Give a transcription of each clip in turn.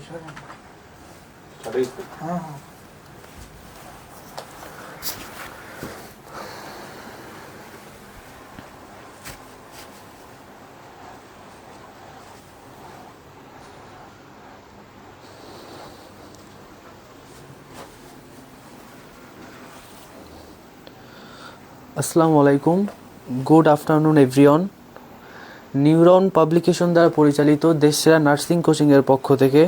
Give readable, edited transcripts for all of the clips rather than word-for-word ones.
হ্যাঁ আসসালামু আলাইকুম, good afternoon everyone. Neuron publication দ্বারা পরিচালিত দেশসেরা নার্সিং কোচিংয়ের পক্ষ থেকে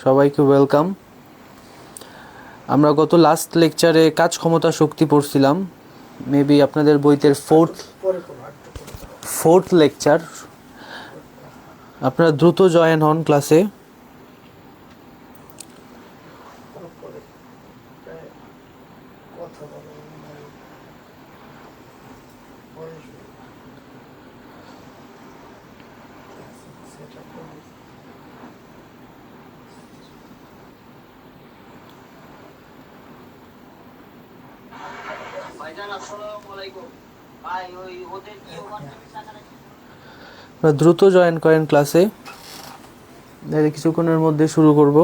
সবাইকে ওয়েলকাম। আমরা গত লাস্ট লেকচারে কাজ ক্ষমতা শক্তি পড়ছিলাম, মেবি আপনাদের বইতের ফোর্থ লেকচার। আপনারা দ্রুত জয়েন হন ক্লাসে। দ্রুত জয়েন করেন ক্লাসে, কিছুক্ষণের মধ্যে শুরু করব।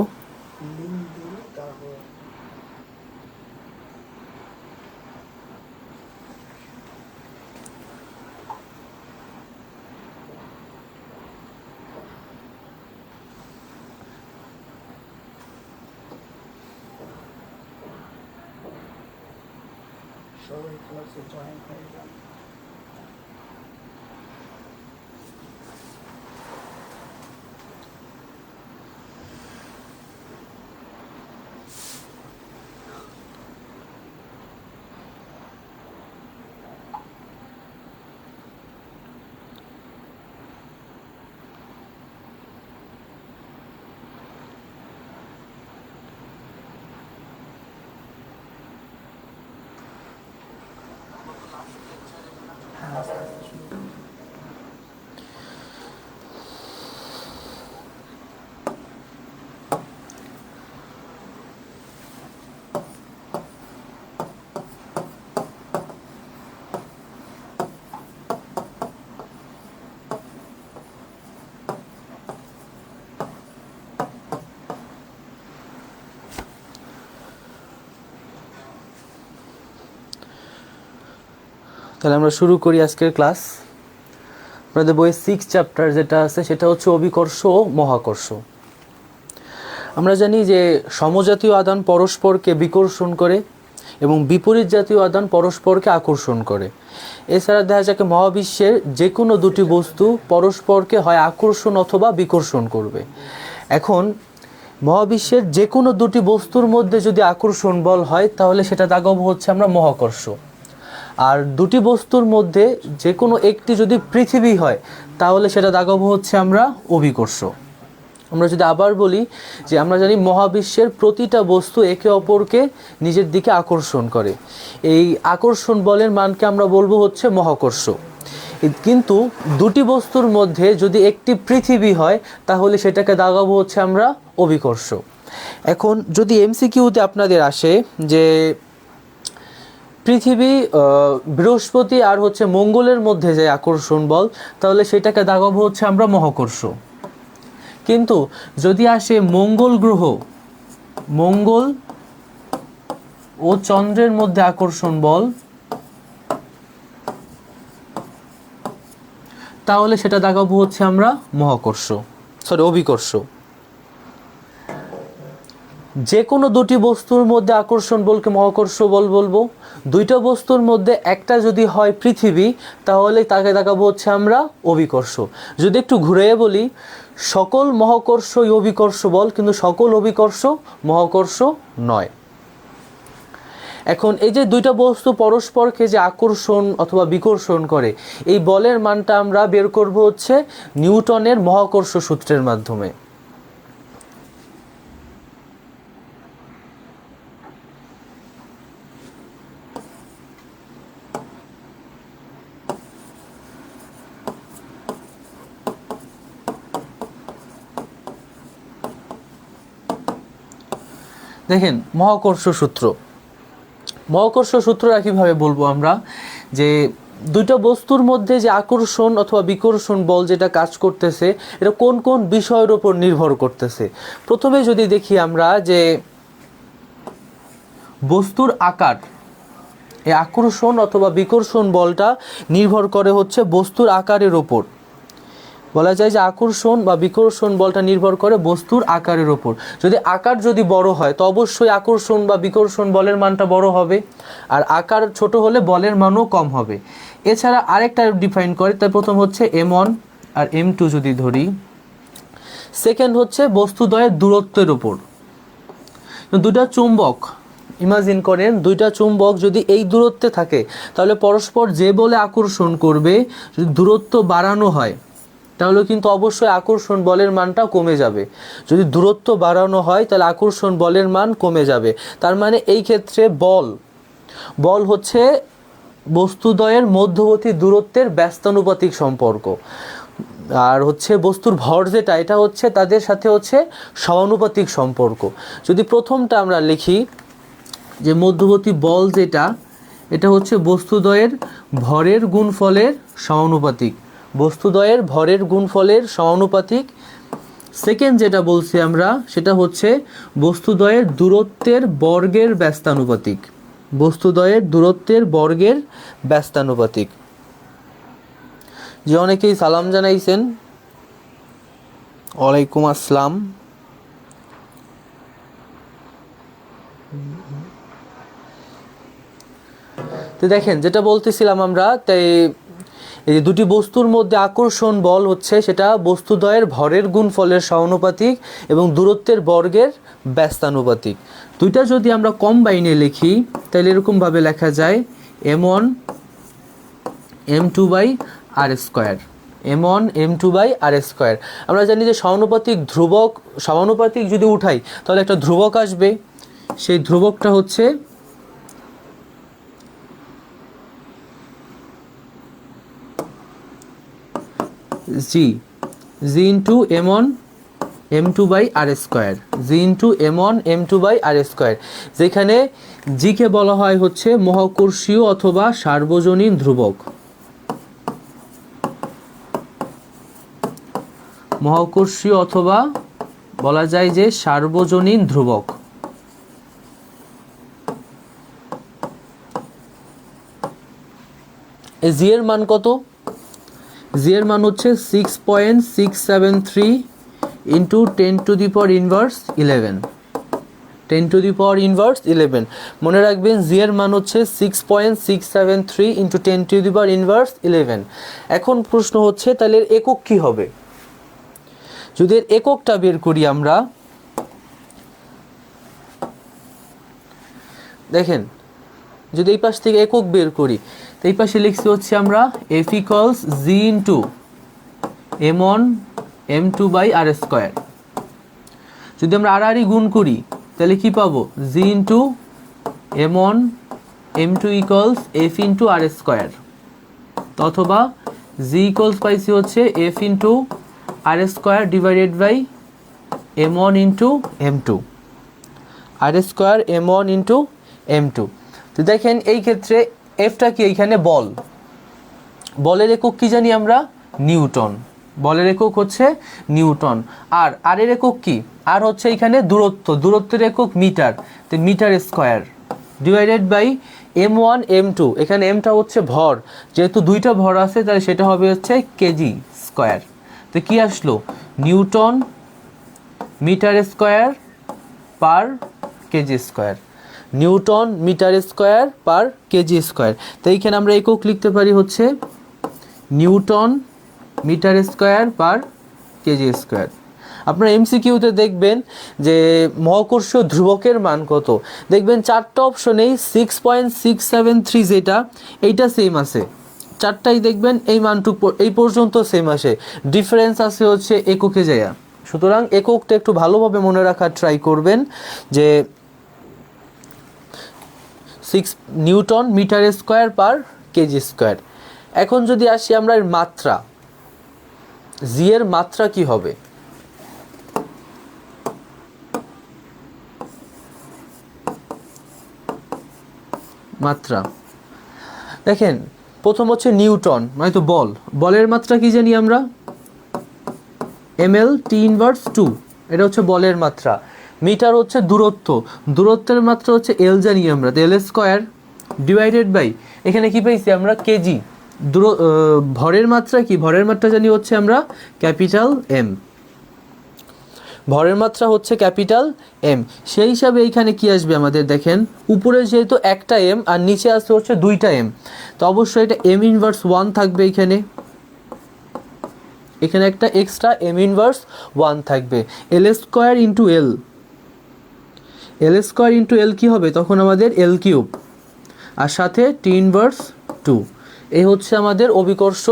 সবাই ক্লাসে জয়েন হয়ে যান। তাহলে আমরা শুরু করি আজকের ক্লাস। আপনাদের বইয়ের 6 চ্যাপ্টার যেটা আছে সেটা হচ্ছে অভিকর্ষ ও মহাকর্ষ। আমরা জানি যে সমজাতীয় আদান পরস্পরকে বিকর্ষণ করে এবং বিপরীত জাতীয় আদান পরস্পরকে আকর্ষণ করে। এছাড়া দেখা যাক মহাবিশ্বের যে কোনো দুটি বস্তু পরস্পরকে হয় আকর্ষণ অথবা বিকর্ষণ করবে। এখন মহাবিশ্বের যে কোনো দুটি বস্তুর মধ্যে যদি আকর্ষণ বল হয় তাহলে সেটা দাগাবো হচ্ছে আমরা মহাকর্ষ। আর দুটি বস্তুর মধ্যে যে কোনো একটি যদি পৃথিবী হয় তাহলে সেটা দাগাবো হচ্ছে আমরা অভিকর্ষ। আমরা যদি আবার বলি যে আমরা জানি মহাবিশ্বের প্রতিটা বস্তু একে অপরকে নিজের দিকে আকর্ষণ করে, এই আকর্ষণ বলের মানকে আমরা বলবো হচ্ছে মহাকর্ষ। কিন্তু দুটি বস্তুর মধ্যে যদি একটি পৃথিবী হয় তাহলে সেটাকে দাগাবো হচ্ছে আমরা অভিকর্ষ। এখন যদি এমসিকিউতে আপনাদের আসে যে পৃথিবী, বৃহস্পতি আর হচ্ছে মঙ্গলের মধ্যে যে আকর্ষণ বল তাহলে সেটাকে দাগাবো হচ্ছে আমরা মহাকর্ষ। কিন্তু যদি আসে মঙ্গল গ্রহ, মঙ্গল ও চন্দ্রের মধ্যে আকর্ষণ বল তাহলে সেটা দাগাবো হচ্ছে আমরা অভিকর্ষ। যে কোনো দুটি বস্তুর মধ্যে আকর্ষণ বলকে মহাকর্ষ বল বলবো। দুইটা বস্তুর মধ্যে একটা যদি হয় পৃথিবী তাহলে তাকে দেখাবো হচ্ছে আমরা অভিকর্ষ। যদি একটু ঘুরিয়ে বলি, সকল মহাকর্ষই অভিকর্ষ বল, কিন্তু সকল অভিকর্ষ মহাকর্ষ নয়। এখন এই যে দুইটা বস্তু পরস্পরকে যে আকর্ষণ অথবা বিকর্ষণ করে, এই বলের মানটা আমরা বের করব হচ্ছে নিউটনের মহাকর্ষ সূত্রের মাধ্যমে। দেখেন মহাকর্ষ সূত্র, মহাকর্ষ সূত্রটা কীভাবে বলবো আমরা, যে দুইটা বস্তুর মধ্যে যে আকর্ষণ অথবা বিকর্ষণ বল যেটা কাজ করতেছে এটা কোন কোন বিষয়ের উপর নির্ভর করতেছে। প্রথমে যদি দেখি আমরা যে বস্তুর আকার, এই আকর্ষণ অথবা বিকর্ষণ বলটা নির্ভর করে হচ্ছে বস্তুর আকারের উপর। বলা যায় যে আকর্ষণ বা বিকর্ষণ বলটা নির্ভর করে বস্তুর আকারের উপর। যদি আকার যদি বড় হয় তো অবশ্যই আকর্ষণ বা বিকর্ষণ বলের মানটা বড় হবে, আর আকার ছোট হলে বলের মানও কম হবে। এছাড়া আরেকটা ডিফাইন করে, তার প্রথম হচ্ছে m1 আর m2 যদি ধরি। সেকেন্ড হচ্ছে বস্তুদ্বয়ের দূরত্বের উপর। দুটা চুম্বক ইমাজিন করেন, দুইটা চুম্বক যদি এই দূরত্বে থাকে তাহলে পরস্পর যে বলে আকর্ষণ করবে, যদি দূরত্ব বাড়ানো হয় তাহলে কিন্তু অবশ্যই আকর্ষণ বলের মানটা কমে যাবে। যদি দূরত্ব বাড়ানো হয় তাহলে আকর্ষণ বলের মান কমে যাবে। তার মানে এই ক্ষেত্রে বল হচ্ছে বস্তুদ্বয়ের মধ্যবর্তী দূরত্বের ব্যস্তানুপাতিক সম্পর্ক। আর হচ্ছে বস্তুর ভর যেটা, এটা হচ্ছে তাদের সাথে হচ্ছে সমানুপাতিক সম্পর্ক। যদি প্রথমটা আমরা লিখি যে মধ্যবর্তী বল যেটা, এটা হচ্ছে বস্তুদ্বয়ের ভরের গুণফলের সমানুপাতিক। বস্তুদ্বয়ের ভরের গুণফলের সমানুপাতিক। সেকেন্ড যেটা বলছি আমরা সেটা হচ্ছে বস্তুদ্বয়ের দূরত্বের বর্গের ব্যস্তানুপাতিক। বস্তুদ্বয়ের দূরত্বের বর্গের ব্যস্তানুপাতিক। যে অনেকেই সালাম জানাইছেন, ওয়ালাইকুম আসসালাম। তো দেখেন যেটা বলতেছিলাম আমরা, তাই এই যে দুটি বস্তুর মধ্যে আকর্ষণ বল হচ্ছে সেটা বস্তুদ্বয়ের ভরের গুণফলের সমানুপাতিক এবং দূরত্বের বর্গের ব্যস্তানুপাতিক। দুইটা যদি আমরা কম্বাইনে লিখি তাহলে এরকমভাবে লেখা যায় m1 m2 by r square. m1 m2 by r square. আমরা জানি যে সমানুপাতিক যদি উঠাই তাহলে একটা ধ্রুবক আসবে, সেই ধ্রুবকটা হচ্ছে g into m1 m2 by r square. g into m1 m2 by r square, যেখানে g কে বলা হয় হচ্ছে মহাকর্ষীয় অথবা সার্বজনীন ধ্রুবক। মহাকর্ষীয় অথবা বলা যায় যে সার্বজনীন ধ্রুবক। এই জি এর মান কত? জি এর মান হচ্ছে 6.673 into 10 to the power inverse 11। 10 to the power inverse 11। মনে রাখবেন জি এর মান হচ্ছে 6.673 into 10 to the power inverse 11। এখন প্রশ্ন হচ্ছে তাহলে এর একক কি হবে? যদি এর এককটা বের করি আমরা, দেখেন যদি এই পাশ থেকে একক বের করি তো এই পাশে লিখছি হচ্ছে আমরা f equals g into m1 m2 by r square. যদি আমরা আড়াআড়ি গুণ করি তাহলে কি পাবো? g into m1 m2 equals f into r square, অথবা g ইকুয়ালস পাইছি হচ্ছে f into r square divided by m1 into m2। R square m1 into m2। তো দেখেন এই ক্ষেত্রে এফটা কি? এইখানে বলের একক কি জানি আমরা? নিউটন। বলের একক হচ্ছে নিউটন। আর এর একক কি? আর হচ্ছে এখানে দূরত্বের একক মিটার, তো metre square divided by m1 m2। এখানে mটা হচ্ছে ভর, যেহেতু দুইটা ভর আছে তাহলে সেটা হবে হচ্ছে কেজি স্কোয়ার। তো কি আসলো? Newton metre square per KG square. Newton metre square per KG square. তো এইখানে আমরা একক লিখতে পারি হচ্ছে newton metre square per KG square. আপনারা এমসিকিউতে দেখবেন যে মহাকর্ষীয় ধ্রুবকের মান কত, দেখবেন চারটা অপশনেই 6.673 যেটা এইটা সেম আছে, চারটাই দেখবেন এই মানটুকু এই পর্যন্ত সেম আসে, ডিফারেন্স আছে হচ্ছে এককে যায়া। সুতরাং এককটা একটু ভালোভাবে মনে রাখার ট্রাই করবেন যে 6 newton metre square per KG square. এখন যদি আসি আমরা এর মাত্রা, জি এর মাত্রা কি হবে? মাত্রা দেখেন প্রথম হচ্ছে নিউটন, মানে তো বল, বলের মাত্রা কি জানি আমরা, ml t ইনভার্স 2, এটা হচ্ছে বলের মাত্রা। মিটার হচ্ছে দূরত্ব, দূরত্বের মাত্রা হচ্ছে এল জানি আমরা, এল স্কোয়ার ডিভাইডেড বাই, এখানে কি পেয়েছি আমরা, কেজি। ভরের মাত্রা কি, ভরের মাত্রা জানি হচ্ছে আমরা ক্যাপিটাল এম, ভরের মাত্রা হচ্ছে ক্যাপিটাল এম। সেই হিসাবে এইখানে কি আসবে আমাদের, দেখেন উপরে যেহেতু একটা এম আর নিচে আসছে হচ্ছে দুইটা এম, তো অবশ্যই এটা এম ইনভার্স 1 থাকবে এখানে, এখানে একটা এক্সট্রা এম ইনভার্স 1 থাকবে। এল স্কোয়ার ইন্টু এল, এল স্কোয়ার ইন্টু এল কী হবে তখন আমাদের এল কিউব, আর সাথে টি ইনভার্স 2। এই হচ্ছে আমাদের অভিকর্ষ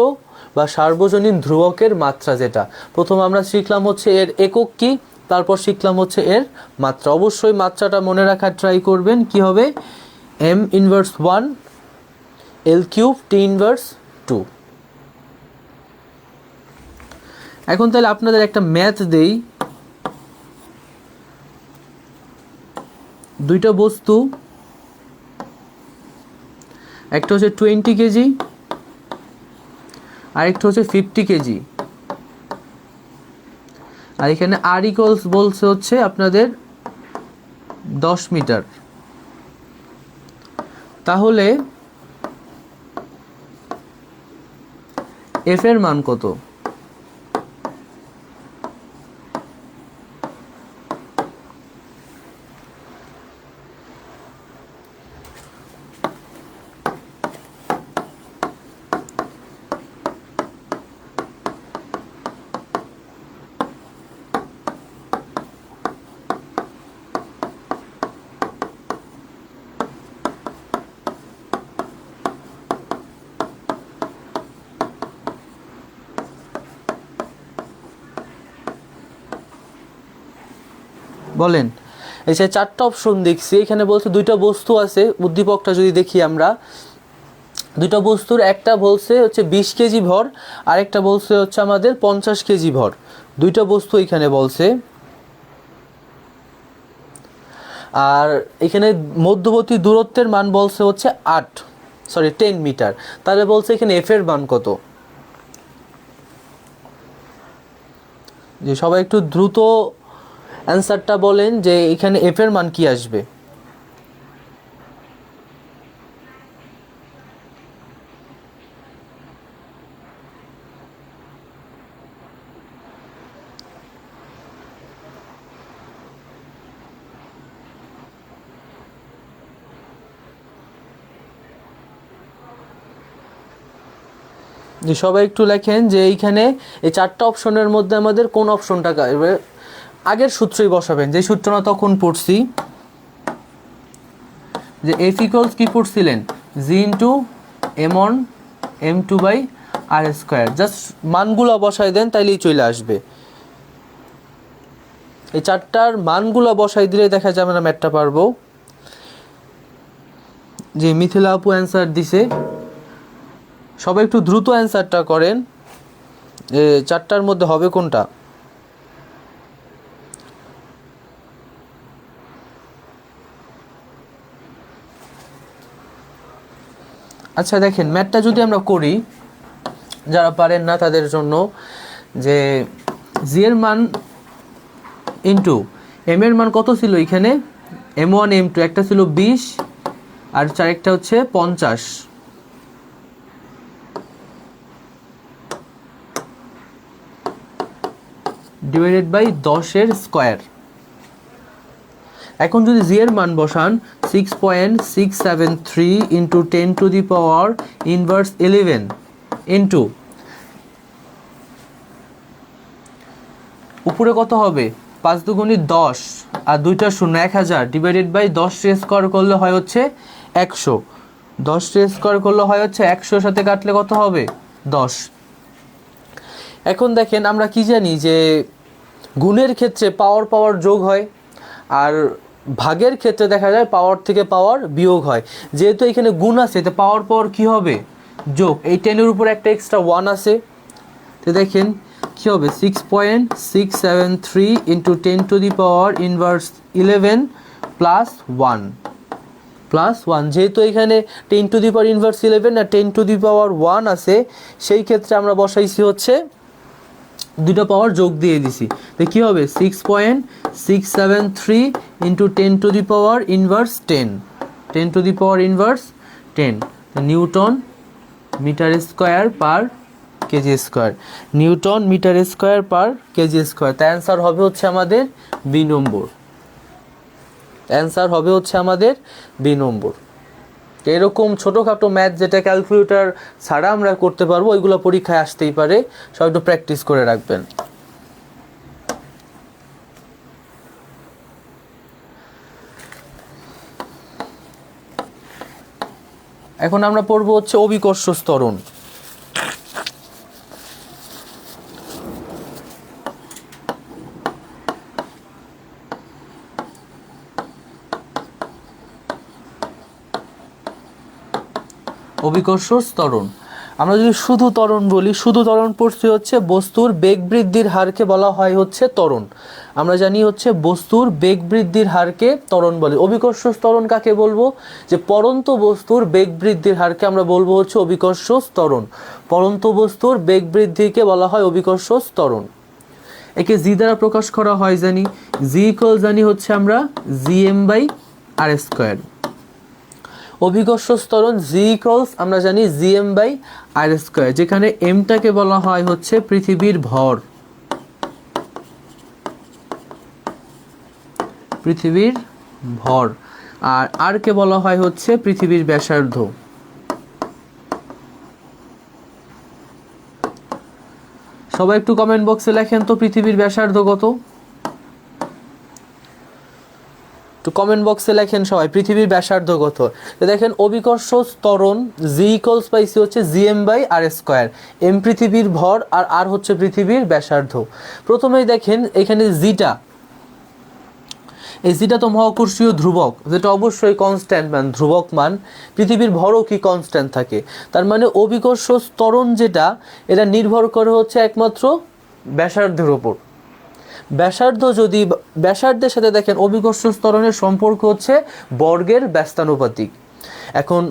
বা সার্বজনীন ধ্রুবকের মাত্রা, যেটা প্রথম আমরা শিখলাম হচ্ছে এর একক কি, তারপর শিখলাম হচ্ছে এর মাত্রা। অবশ্যই মাত্রাটা মনে রাখার ট্রাই করবেন, কি হবে এম ইনভার্স 1 এল কিউব টি ইনভার্স 2। এখন তাহলে আপনাদের একটা ম্যাথ দেই, দুইটা বস্তু, একটা হচ্ছে 20 কেজি আরেকটা হচ্ছে 50 কেজি, আর এখানে আর ইকুয়ালস বলছে হচ্ছে আপনাদের 10 মিটার। তাহলে এফ এর মান কত? বলেন, এই যে চারটা অপশন দেখছি, এখানে বলছে দুইটা বস্তু আছে, উদ্দীপকটা যদি দেখি আমরা, দুইটা বস্তুর একটা বলছে হচ্ছে 20 কেজি ভর, আরেকটা বলছে হচ্ছে আমাদের 50 কেজি ভর, দুইটা বস্তু এখানে বলছে। আর এখানে মধ্যবর্তী দূরত্বের মান বলছে হচ্ছে 10 মিটার। তাহলে বলছে এখানে এফ এর মান কত? যে সবাই একটু দ্রুত অ্যান্সারটা বলেন যে এখানে এফ এর মান কি আসবে। যে সবাই একটু লেখেন যে এইখানে এই চারটা অপশনের মধ্যে আমাদের কোন অপশনটা, আগের সূত্রই বসাবেন, যে সূত্রটা তখন পড়ছি, যে এফ ইকুয়ালস কি পড়ছিলেন, g into m1 m2 by r square, just মানগুলো বসাই দেন তাইলেই চলে আসবে। এই চারটার মানগুলো বসাই দিলে দেখা যাবে না ম্যাথটা পারবো। যে মিথিলা আপু অ্যান্সার দিছে, সবাই একটু দ্রুত অ্যান্সারটা করেন, চারটার মধ্যে হবে কোনটা। আচ্ছা দেখেন ম্যাথটা যদি আমরা করি, যারা পারেন না তাদের জন্য, যে জি এর মান ইন্টু এম এর মান কত ছিল এখানে, m1 m2, একটা ছিল 20 আর চারেকটা হচ্ছে 50, ডিভাইডেড বাই 10 এর স্কোয়ার। এখন যদি জি এর মান বসান 6.673 into 10 to the power inverse 11 into উপরে কত হবে 5 দুগুণী 10 আর দুইটা শূন্য 1000, ডিভাইডেড বাই 10 স্কোয়ার করলে হয় হচ্ছে 100, 10 স্কোয়ার করলে হয় হচ্ছে 100, সাথে কাটলে কত হবে 10। এখন দেখেন আমরা কি জানি যে গুণের ক্ষেত্রে পাওয়ার যোগ হয়, আর ভাগের ক্ষেত্রে দেখা যায় পাওয়ার থেকে পাওয়ার বিয়োগ হয়। যেহেতু এখানে গুণ আছে তো পাওয়ার কি হবে যোগ, এই 10 এর উপর একটা এক্সট্রা 1 আছে, তো দেখেন কি হবে 6.673 into 10 to the power inverse 11 plus 1, +1, যেহেতু এখানে 10⁻⁻11 আর 10⁻1 আছে, সেই ক্ষেত্রে আমরা বসাইছি হচ্ছে দুটো পাওয়ার যোগ দিয়ে দিছি, তো কী হবে 6.673 into 10⁻⁻10, 10⁻⁻10, newton metre square per KG square, newton metre square per KG square. তাই অ্যান্সার হবে হচ্ছে আমাদের বি নম্বর, অ্যান্সার হবে হচ্ছে আমাদের বি নম্বর। এরকম ছোটোখাটো ম্যাথ যেটা ক্যালকুলেটর ছাড়া আমরা করতে পারবো, ওইগুলো পরীক্ষায় আসতেই পারে, সবাই একটু প্র্যাকটিস করে রাখবেন। এখন আমরা পড়বো হচ্ছে অভিকর্ষ ত্বরণ। অভিকর্ষ ত্বরণ, আমরা যদি শুধু ত্বরণ বলি, শুধু ত্বরণ পড়ছি হচ্ছে বস্তুর বেগ বৃদ্ধির হারকে বলা হয় হচ্ছে ত্বরণ। আমরা জানি হচ্ছে বস্তুর বেগ বৃদ্ধির হারকে ত্বরণ বলে। অভিকর্ষ ত্বরণ কাকে বলবো? যে পরন্ত বস্তুর বেগ বৃদ্ধির হারকে আমরা বলবো হচ্ছে অভিকর্ষ ত্বরণ। পরন্ত বস্তুর বেগ বৃদ্ধিকে বলা হয় অভিকর্ষ ত্বরণ। একে জি দ্বারা প্রকাশ করা হয়, জানি জি ইকুয়াল জানি হচ্ছে আমরা gm/r²। অভিকর্ষ ত্বরণ জি ইকুয়ালস আমরা জানি gm/r², যেখানে এমটাকে বলা হয় হচ্ছে পৃথিবীর ভর, পৃথিবীর ভর, আর আর কে বলা হয় হচ্ছে পৃথিবীর ব্যাসার্ধ। সবাই একটু কমেন্ট বক্সে লেখেন তো পৃথিবীর ব্যাসার্ধ কত, তো কমেন্ট বক্সে লেখেন সবাই পৃথিবীর ব্যাসার্ধ কত। তো দেখেন অভিকর্ষ ত্বরণ জি ইকুয়ালস পাইছি হচ্ছে gm/r², এম পৃথিবীর ভর আর আর হচ্ছে পৃথিবীর ব্যাসার্ধ। প্রথমেই দেখেন এখানে জিটা, এই জিটা তো মহাকর্ষীয় ধ্রুবক, যেটা অবশ্যই কনস্ট্যান্ট মান, ধ্রুবক মান। পৃথিবীর ভরও কি কনস্ট্যান্ট থাকে, তার মানে অভিকর্ষ ত্বরণ যেটা, এটা নির্ভর করে হচ্ছে একমাত্র ব্যাসার্ধের ওপর। ব্যাসার্ধ যদি, ব্যাসার্ধের সাথে দেখেন অভিকর্ষ ত্বরণের সম্পর্ক হচ্ছে বর্গের ব্যস্তানুপাতিক। এখন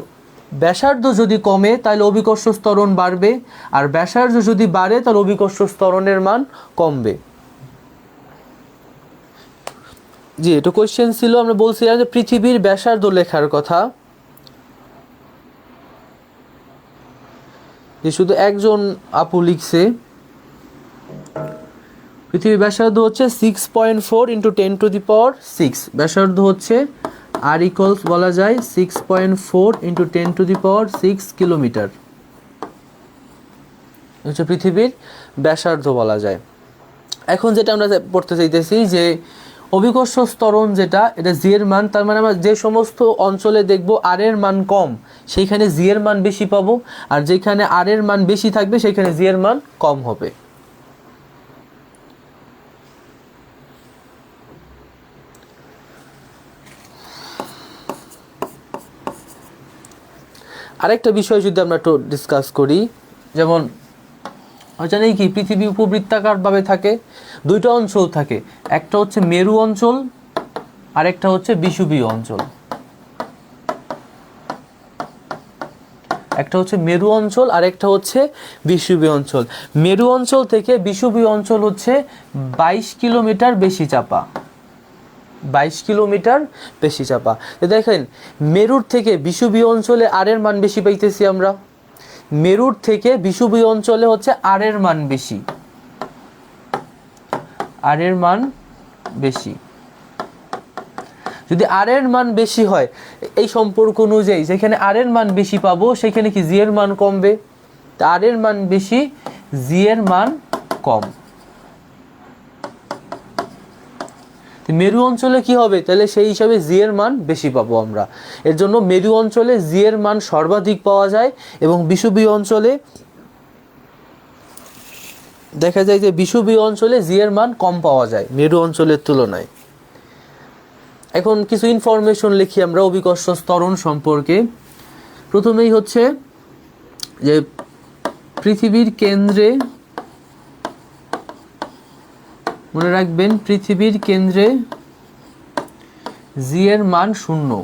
ব্যাসার্ধ যদি কমে তাহলে অভিকর্ষ ত্বরণ বাড়বে, আর ব্যাসার্ধ যদি বাড়ে তাহলে অভিকর্ষ ত্বরণের মান কমবে। জি, এটা কোয়েশ্চেন ছিল, আমরা বলছিলাম যে পৃথিবীর ব্যাসার্ধ লেখার কথা, যে শুধু একজন আপু লিখছে পৃথিবীর ব্যাসার্ধ হচ্ছে 6.4 ইন্টু 10⁶। ব্যাসার্ধ হচ্ছে আর ইকুয়ালস বলা যায় 6.4 ইন্টু 10⁶ কিলোমিটার, হচ্ছে পৃথিবীর ব্যাসার্ধ বলা যায়। এখন যেটা আমরা পড়তে চাইতেছি যে অভিকর্ষ ত্বরণ যেটা, এটা জি এর মান, তার মানে আমরা যে সমস্ত অঞ্চলে দেখব আর এর মান কম সেইখানে জি এর মান বেশি পাবো, আর যেখানে আর এর মান বেশি থাকবে সেখানে জি এর মান কম হবে। আরেকটা বিষয় যদি আমরা একটু ডিসকাস করি, যেমন জানি কি পৃথিবী উপবৃত্তাকারভাবে থাকে, দুইটা অঞ্চল থাকে, একটা হচ্ছে মেরু অঞ্চল আর একটা হচ্ছে বিষুবীয় অঞ্চল। একটা হচ্ছে মেরু অঞ্চল আর একটা হচ্ছে বিষুবীয় অঞ্চল। মেরু অঞ্চল থেকে বিষুবীয় অঞ্চল হচ্ছে 22 কিলোমিটার বেশি চাপা, 22 কিলোমিটার বেশি চাপা। দেখেন মেরুর থেকে বিষুবীয় অঞ্চলে আর এর মান বেশি পাইতেছি আমরা, মেরুর থেকে বিষুবীয় অঞ্চলে হচ্ছে আর এর মান বেশি, আর এর মান বেশি। যদি আর এর মান বেশি হয়, এই সম্পর্ক অনুযায়ী যেখানে আর এর মান বেশি পাবো সেখানে কি জি এর মান কমবে, আর এর মান বেশি, জি এর মান কম। মেরু অঞ্চলে কি হবে, তাহলে সেই হিসাবে জি এর মান বেশি পাবো আমরা। এর জন্য মেরু অঞ্চলে জি এর মান সর্বাধিক পাওয়া যায়, এবং বিষুবীয় অঞ্চলে দেখা যায় যে বিষুবীয় অঞ্চলে জি এর মান কম পাওয়া যায় মেরু অঞ্চলের তুলনায়। এখন কিছু ইনফরমেশন লিখি আমরা অভিকর্ষ ত্বরণ সম্পর্কে। প্রথমেই হচ্ছে যে পৃথিবীর কেন্দ্রে, মনে রাখবেন পৃথিবীর কেন্দ্রে জি এর মান 0,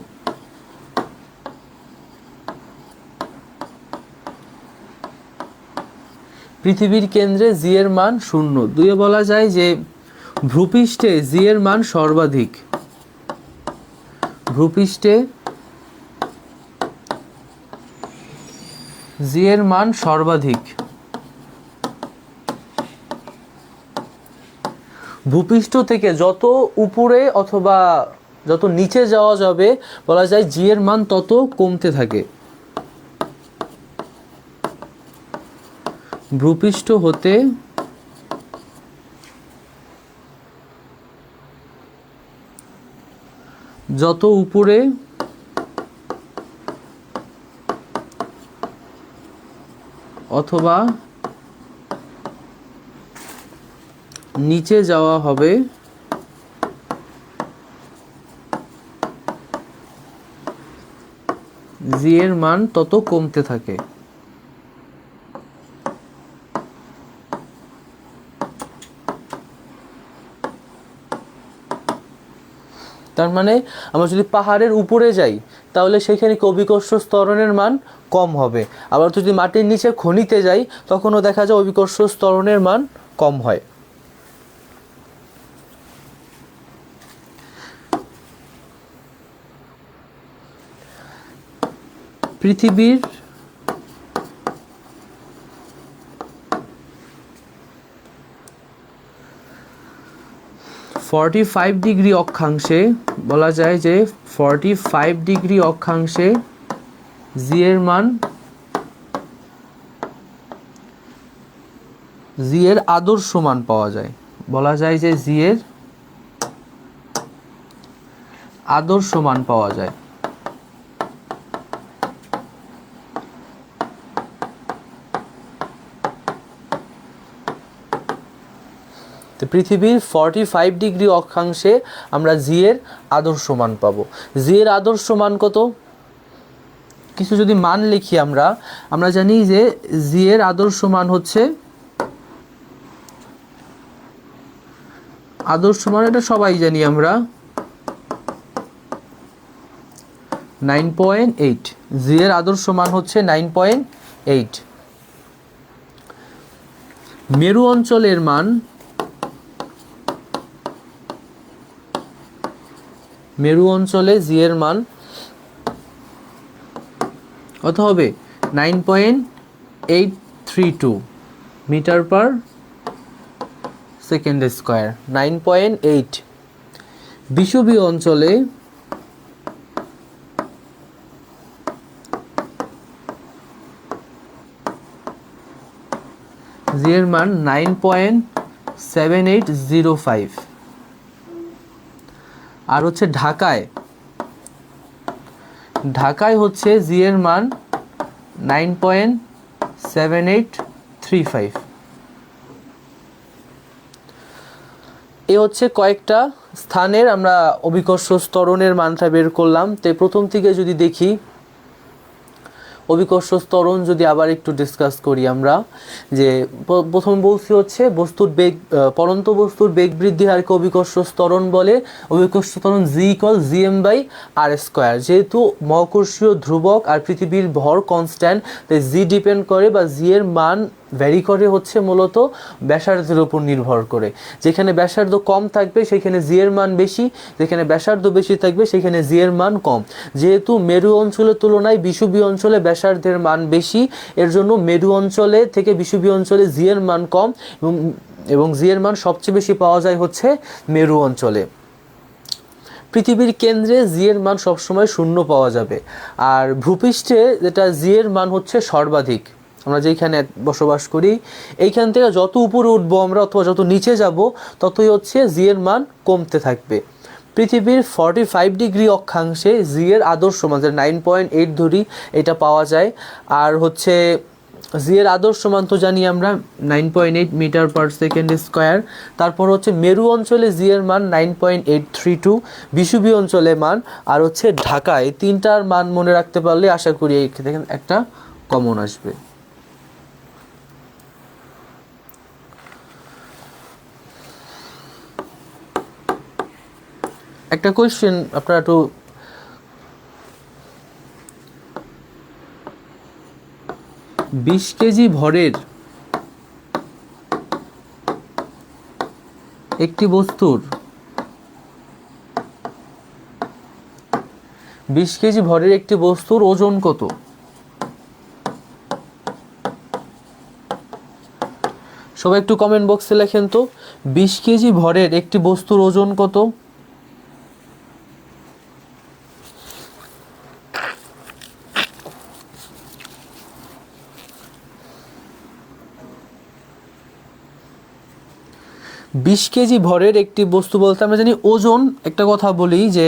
পৃথিবীর কেন্দ্রে জি এর মান 0। 2 বলা যায় যে ভূপৃষ্ঠে জি এর মান সর্বাধিক। ভূপৃষ্ঠে জি এর মান সর্বাধিক। ভূপৃষ্ঠ থেকে যত উপরে অথবা যত নিচে যাওয়া যাবে বলা যায় জি এর মান তত কমতে থাকে। ভূপৃষ্ঠ হতে যত উপরে অথবা নিচে যাওয়া হবে জি এর মান তত কমতে থাকে। তার মানে আমরা যদি পাহাড়ের উপরে যাই তাহলে সেখানে অভিকর্ষ ত্বরণের মান কম হবে, আবার যদি মাটির নিচে খনিতে যাই তখনও দেখা যায় অভিকর্ষ ত্বরণের মান কম হয়। পৃথিবীর 45 ডিগ্রি অক্ষাংশে বলা যায় যে 45 ডিগ্রি অক্ষাংশে জি এর মান জি এর আদর্শ মান পাওয়া যায়। বলা যায় যে জি এর আদর্শ মান পাওয়া যায়। পৃথিবীর 45 ডিগ্রি অক্ষাংশে আমরা জি এর আদর্শ মান পাবো। জি এর আদর্শ মান কত? কিছু যদি মান লিখি আমরা জানি যে জি এর আদর্শ মান হচ্ছে, আদর্শ মান এটা সবাই জানি আমরা 9.8। জি এর আদর্শ মান হচ্ছে 9.8। মেরু অঞ্চলের মান, মেরু অঞ্চলে জি এর মান কত হবে? 9.832 মিটার পার সেকেন্ড স্কয়ার। 9.8। বিষুবীয় অঞ্চলে জি এর মান 9.7805। আর হচ্ছে ঢাকায়, ঢাকায় হচ্ছে জি এর মান 9.7835। এ হচ্ছে কয়েকটা স্থানের আমরা অভিকর্ষ ত্বরণের মানটা বের করলাম। তো প্রথম থেকে যদি দেখি অভিকর্ষ ত্বরণ যদি আবার একটু ডিসকাস করি আমরা, যে প্রথম বলছি হচ্ছে বস্তুর বেগ, পরন্ত বস্তুর বেগ বৃদ্ধি হারকে অভিকর্ষ ত্বরণ বলে। অভিকর্ষ ত্বরণ জি ইকুয়াল gm/r²। যেহেতু মহাকর্ষীয় ধ্রুবক আর পৃথিবীর ভর কনস্ট্যান্ট, তাই জি ডিপেন্ড করে বা জি এর মান ভ্যারি করে হচ্ছে মূলত ব্যাসার্ধের উপর নির্ভর করে। যেখানে ব্যাসার্ধ কম থাকবে সেখানে জি এর মান বেশি, যেখানে ব্যাসার্ধ বেশি থাকবে সেখানে জি এর মান কম। যেহেতু মেরু অঞ্চলের তুলনায় বিষুবীয় অঞ্চলে ব্যাসার্ধের মান বেশি, এর জন্য মেরু অঞ্চলে থেকে বিষুবীয় অঞ্চলে জি এর মান কম, এবং জি এর মান সবচেয়ে বেশি পাওয়া যায় হচ্ছে মেরু অঞ্চলে। পৃথিবীর কেন্দ্রে জি এর মান সবসময় 0 পাওয়া যাবে। আর ভূপৃষ্ঠে যেটা জি এর মান হচ্ছে সর্বাধিক, আমরা যেখানে বসবাস করি এইখান থেকে যত উপরে উঠবো আমরা অথবা যত নিচে যাব ততই হচ্ছে জি এর মান কমতে থাকবে। পৃথিবীর 45 ডিগ্রি অক্ষাংশে জি এর আদর্শ মান 9.8 ধরি, এটা পাওয়া যায়। আর হচ্ছে জি এর আদর্শ মান তো জানি আমরা 9.8 মিটার পার সেকেন্ড স্কয়ার। তারপর হচ্ছে মেরু অঞ্চলে জি এর মান 9.832, বিষুবীয় অঞ্চলে মান, আর হচ্ছে ঢাকায়, তিনটার মান মনে রাখতে পারলে আশা করি এই থেকে একটা কমন আসবে। একটা কোয়েশ্চেন আপনারা একটু 20 কেজি ভরের একটি বস্তুর 20 কেজি ভরের একটি বস্তুর ওজন কত? সবাই একটু কমেন্ট বক্সে লেখেন তো 20 কেজি ভরের একটি বস্তুর ওজন কত? বিশ কেজি ভরের একটি বস্তু বলতে আমরা জানি ওজন। একটা কথা বলি যে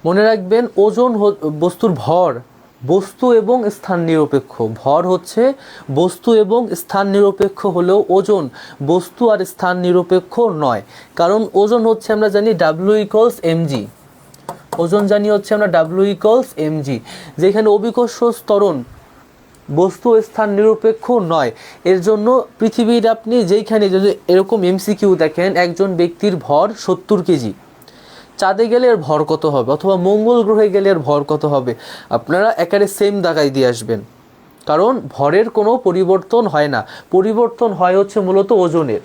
মনে রাখবেন ওজন বস্তুর ভর বস্তু এবং স্থান নিরপেক্ষ। ভর হচ্ছে বস্তু এবং স্থান নিরপেক্ষ হলেও ওজন বস্তু আর স্থান নিরপেক্ষ নয়। কারণ ওজন হচ্ছে আমরা জানি W=mg। ওজন জানি হচ্ছে আমরা W=mg, যেখানে অভিকর্ষ ত্বরণ বস্তু স্থান নিরপেক্ষ নয়। এর জন্য পৃথিবীর আপনি যেইখানে যদি এরকম MCQ দেখেন, একজন ব্যক্তির ভর 70 কেজি, চাঁদে গেলে এর ভর কত হবে, অথবা মঙ্গল গ্রহে গেলে এর ভর কত হবে, আপনারা একেবারে সেম দাগাই দিয়ে আসবেন। কারণ ভরের কোনো পরিবর্তন হয় না, পরিবর্তন হয় হচ্ছে মূলত ওজনের।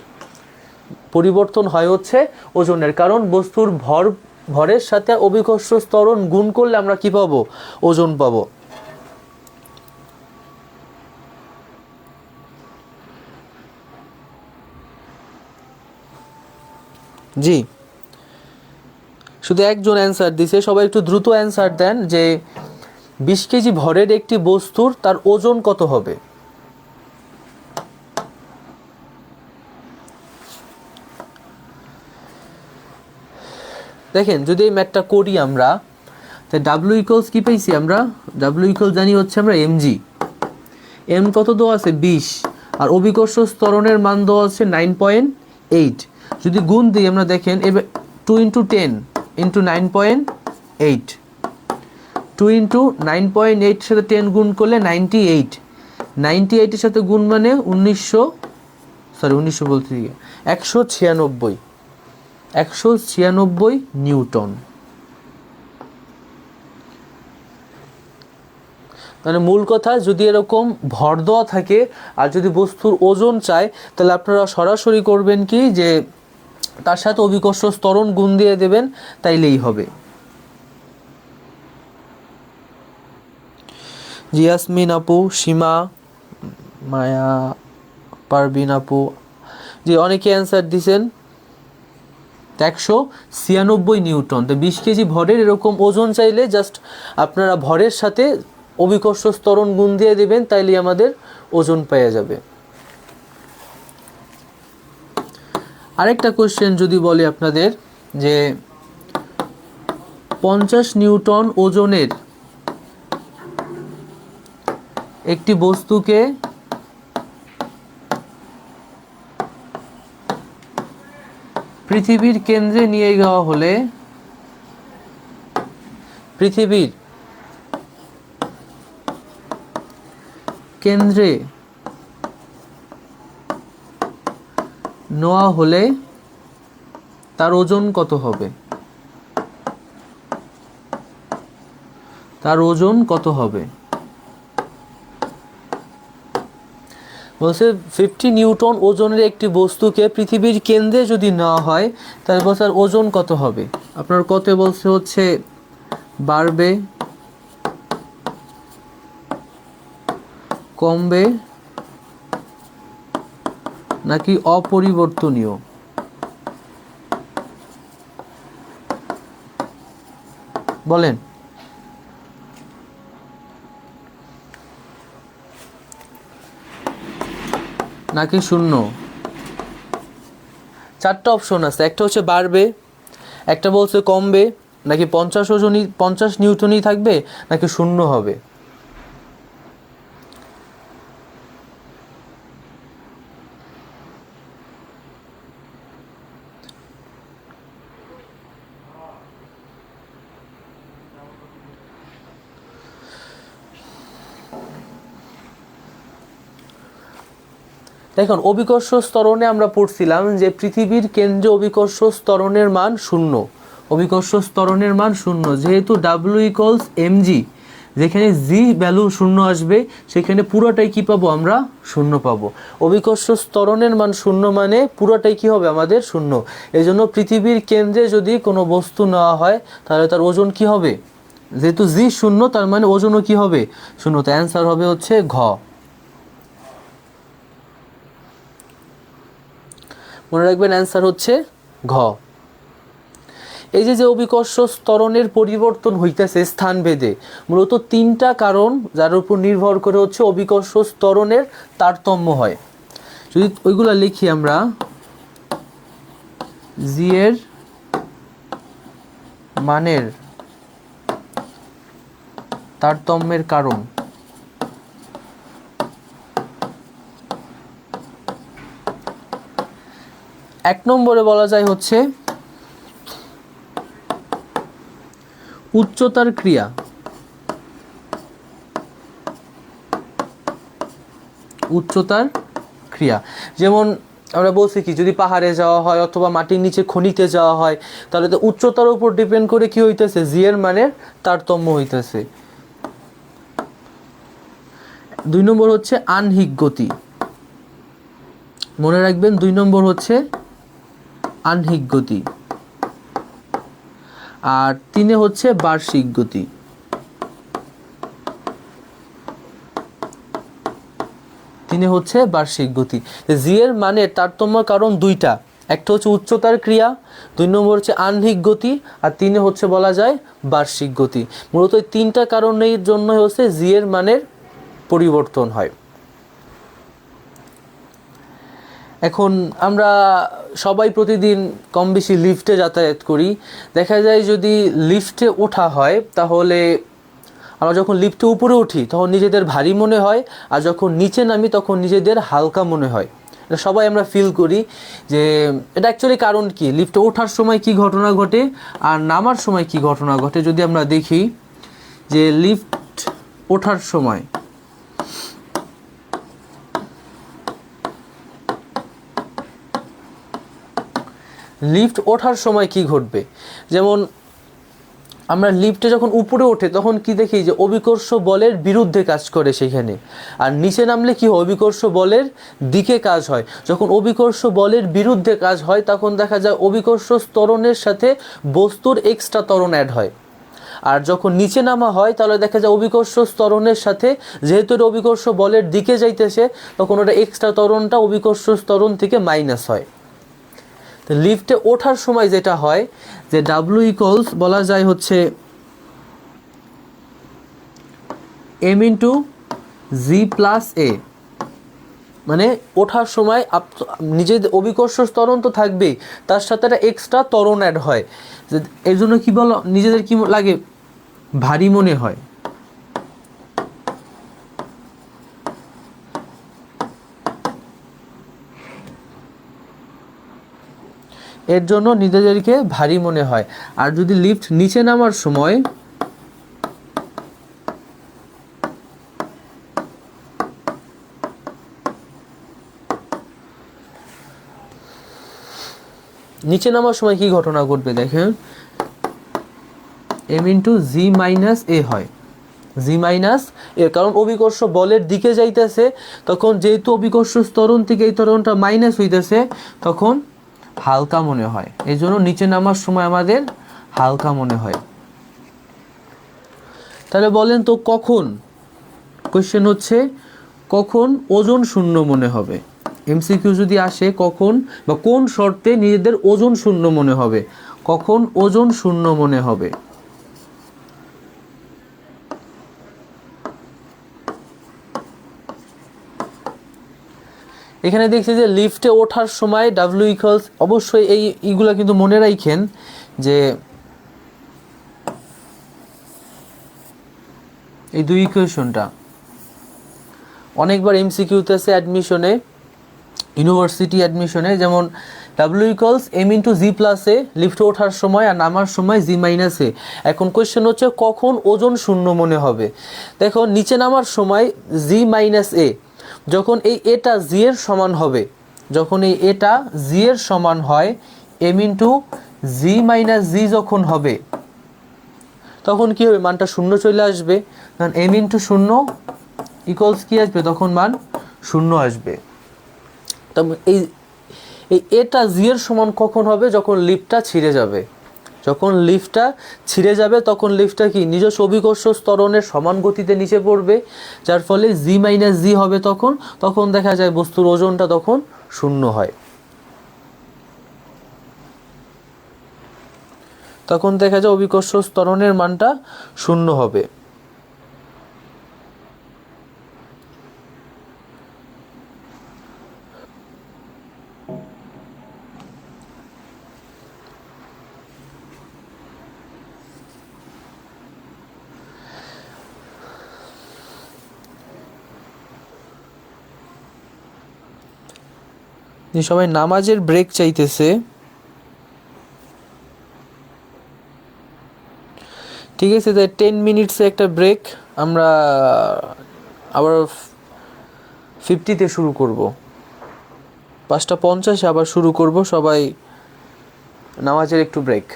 পরিবর্তন হয় হচ্ছে ওজনের, কারণ বস্তুর ভরের সাথে অভিকর্ষ ত্বরণ গুণ করলে আমরা কি পাবো? ওজন পাবো। জি, শুধু একজন অ্যান্সার দিছে, সবাই একটু দ্রুত অ্যান্সার দেন যে 20 কেজি ভরের একটি বস্তুর তার ওজন কত হবে? দেখেন যদি এই ম্যাথটা করি আমরা, তাই W= কি পাইছি আমরা? W= জানি হচ্ছে আমরা mg। m কত দেওয়া আছে? 20, আর অভিকর্ষ ত্বরণের মান দেওয়া আছে 9.8। যদি গুণ দিই আমরা, দেখেন এবার 2 × 10 × 9.8, 2 × 9.8 সাথে 10 গুণ করলে 98, 98 এর সাথে গুণ মানে 196 নিউটন। মানে মূল কথা, যদি এরকম ভর দেওয়া থাকে আর যদি বস্তুর ওজন চায়, তাহলে আপনারা সরাসরি করবেন কি যে তার সাথে অভিকর্ষ ত্বরণ গুণ দিয়ে দেবেন, তাইলেই হবে। জিয়াসমিন আপু, সীমা, মায়া, পারবিন আপু, যে অনেকে অ্যান্সার দিছেন 196 নিউটন। তো 20 কেজি ভরের এরকম ওজন চাইলে জাস্ট আপনারা ভরের সাথে অভিকর্ষ ত্বরণ গুণ দিয়ে দেবেন, তাইলেই আমাদের ওজন পাওয়া যাবে। আরেকটা কোশ্চেন যদি বলি আপনাদের যে 50 নিউটন ওজনের একটি বস্তুকে পৃথিবীর কেন্দ্রে নিয়ে যাওয়া হলে পৃথিবীর কেন্দ্রে নেওয়া হলে তার ওজন কত হবে? তার ওজন কত হবে? বলছে 50 নিউটন ওজনের একটি বস্তুকে পৃথিবীর কেন্দ্রে যদি নেওয়া হয়, তাহলে তার ওজন কত হবে? আপনার কত বলছে হচ্ছে বাড়বে, কমবে, নাকি অপরিবর্তনীয়? বলেন। নাকি শূন্য? চারটা অপশন আছে, একটা হচ্ছে বাড়বে, একটা বলছে কমবে, নাকি 50 নিউটনই থাকবে, নাকি শূন্য হবে। দেখুন, অভিকর্ষ ত্বরণে আমরা পড়ছিলাম যে পৃথিবীর কেন্দ্রে অভিকর্ষ ত্বরণের মান 0। অভিকর্ষ ত্বরণের মান 0, যেহেতু W=mg, যেখানে জি ভ্যালু শূন্য আসবে সেখানে পুরোটাই কি পাবো আমরা শূন্য পাবো। অভিকর্ষ ত্বরণের মান শূন্য মানে পুরোটাই কি হবে আমাদের শূন্য। এই জন্য পৃথিবীর কেন্দ্রে যদি কোনো বস্তু নেওয়া হয় তাহলে তার ওজন কি হবে, যেহেতু জি শূন্য তার মানে ওজনও কি হবে শূন্য। তো অ্যান্সার হবে হচ্ছে ঘ। মনে রাখবেন অ্যান্সার হচ্ছে ঘ। এই যে অভিকর্ষ ত্বরণের পরিবর্তন হইতেছে স্থানভেদে, মূলত তিনটা কারণ যার উপর নির্ভর করে হচ্ছে অভিকর্ষ ত্বরণের তারতম্য হয়। যদি ওইগুলা লিখি আমরা, জি এর মানের তারতম্যের কারণ, এক নম্বরে বলা যায় হচ্ছে উচ্চতার ক্রিয়া। উচ্চতার ক্রিয়া যেমন আমরা বলছি কি, যদি পাহাড়ে যাওয়া হয় অথবা মাটির নিচে খনিতে যাওয়া হয় তাহলে তো উচ্চতার উপর ডিপেন্ড করে কি হইতেছে, জি এর মানের তারতম্য হইতেছে। দুই নম্বর হচ্ছে আহ্নিক গতি। মনে রাখবেন 2 নম্বর হচ্ছে আহ্নিক গতি। আর 3 হচ্ছে বার্ষিক গতি। হচ্ছে বার্ষিক গতি। জি এর মানের তারতম্য কারণ দুইটা, একটা হচ্ছে উচ্চতার ক্রিয়া, 2 নম্বর হচ্ছে আহ্নিক গতি, আর 3 হচ্ছে বলা যায় বার্ষিক গতি। মূলত এই তিনটা কারণের জন্য হচ্ছে জি এর মানের পরিবর্তন হয়। এখন আমরা সবাই প্রতিদিন কম বেশি লিফটে যাতায়াত করি। দেখা যায় যদি লিফটে ওঠা হয় তাহলে আমরা যখন লিফটে উপরে উঠি তখন নিজেদের ভারী মনে হয়, আর যখন নিচে নামি তখন নিজেদের হালকা মনে হয়। এটা সবাই আমরা ফিল করি যে এটা অ্যাকচুয়ালি কারণ কি, লিফটে ওঠার সময় কি ঘটনা ঘটে আর নামার সময় কি ঘটনা ঘটে। যদি আমরা দেখি যে লিফট ওঠার সময় কি ঘটবে, যেমন আমরা লিফটে যখন উপরে ওঠে তখন কি দেখি যে অভিকর্ষ বলের বিরুদ্ধে কাজ করে সেখানে, আর নিচে নামলে কি হয়, অভিকর্ষ বলের দিকে কাজ হয়। যখন অভিকর্ষ বলের বিরুদ্ধে কাজ হয় তখন দেখা যায় অভিকর্ষ ত্বরণের সাথে বস্তুর এক্সট্রা ত্বরণ অ্যাড হয়। আর যখন নিচে নামা হয় তাহলে দেখা যায় অভিকর্ষ ত্বরণের সাথে, যেহেতু এটা অভিকর্ষ বলের দিকে যাইতেছে তখন ওটা এক্সট্রা ত্বরণটা অভিকর্ষ ত্বরণ থেকে মাইনাস হয়। তো লিফটে ওঠার সময় যেটা হয় যে ডাব্লিউ ইকুয়ালস বলা যায় হচ্ছে এম ইন্টু জি প্লাস এ, মানে ওঠার সময় নিজেদের অভিকর্ষ ত্বরণ তো থাকবেই, তার সাথে একটা এক্সট্রা ত্বরণ অ্যাড হয়। এর জন্য কি বলো, নিজেদের কি লাগে, ভারী মনে হয়। এর জন্য নিজেদেরকে ভারী মনে হয়। আর যদি লিফট নিচে নামার সময় কি ঘটনা ঘটবে দেখেন, এম ইন্টু জি মাইনাস এ হয়। জি মাইনাস এর কারণ অভিকর্ষ বলের দিকে যাইতেছে, তখন যেহেতু অভিকর্ষ ত্বরণ থেকে এই ত্বরণটা মাইনাস হইতেছে তখন হালকা মনে হয়। এই জন্য নিচে নামার সময় আমাদের হালকা মনে হয়। তাহলে বলেন তো কখন, কোশ্চেন হচ্ছে কখন ওজন শূন্য মনে হবে। এমসিকিউ যদি আসে কখন বা কোন শর্তে নিজেদের ওজন শূন্য মনে হবে, কখন ওজন শূন্য মনে হবে। এখানে দেখছি যে লিফটে ওঠার সময় ডাব্লিউ ইকুয়ালস, অবশ্যই এইগুলা কিন্তু মনে রাখেন যে এই দুই ইকুয়েশনটা অনেকবার এমসিকিউতে আছে অ্যাডমিশনে, ইউনিভার্সিটি অ্যাডমিশনে, যেমন ডাব্লিউ equals m into g plus a, লিফটে ওঠার সময় আর নামার সময় জি মাইনাস এ। এখন কোয়েশ্চেন হচ্ছে কখন ওজন শূন্য মনে হবে। দেখো নিচে নামার সময় জি মাইনাস এ, যখন এই এটা জি এর সমান হবে, যখন এই এটা জি এর সমান হয়, এম ইন্টু জি মাইনাস জি যখন হবে তখন কি হবে, মানটা শূন্য চলে আসবে, কারণ m ইন্টু শূন্য ইকুয়ালস কি আসবে, তখন মান শূন্য আসবে। তবে এই এই এটা জি এর সমান কখন হবে, যখন লিফটটা ছিঁড়ে যাবে। যখন লিফটটা ছিঁড়ে যাবে তখন লিফটটা কি নিজস্ব অভিকর্ষ ত্বরণের সমান গতিতে নিচে পড়বে, যার ফলে জি মাইনাস জি হবে। তখন তখন দেখা যায় বস্তুর ওজনটা তখন শূন্য হয়। তখন দেখা যায় অভিকর্ষ ত্বরণের মানটা শূন্য হবে। সবাই নামাজের ব্রেক চাইতেছে, ঠিক আছে, তাই 10 মিনিটসে একটা ব্রেক, আমরা আবার 50-তে শুরু করব, 5:50 আবার শুরু করব। সবাই নামাজের একটু ব্রেক।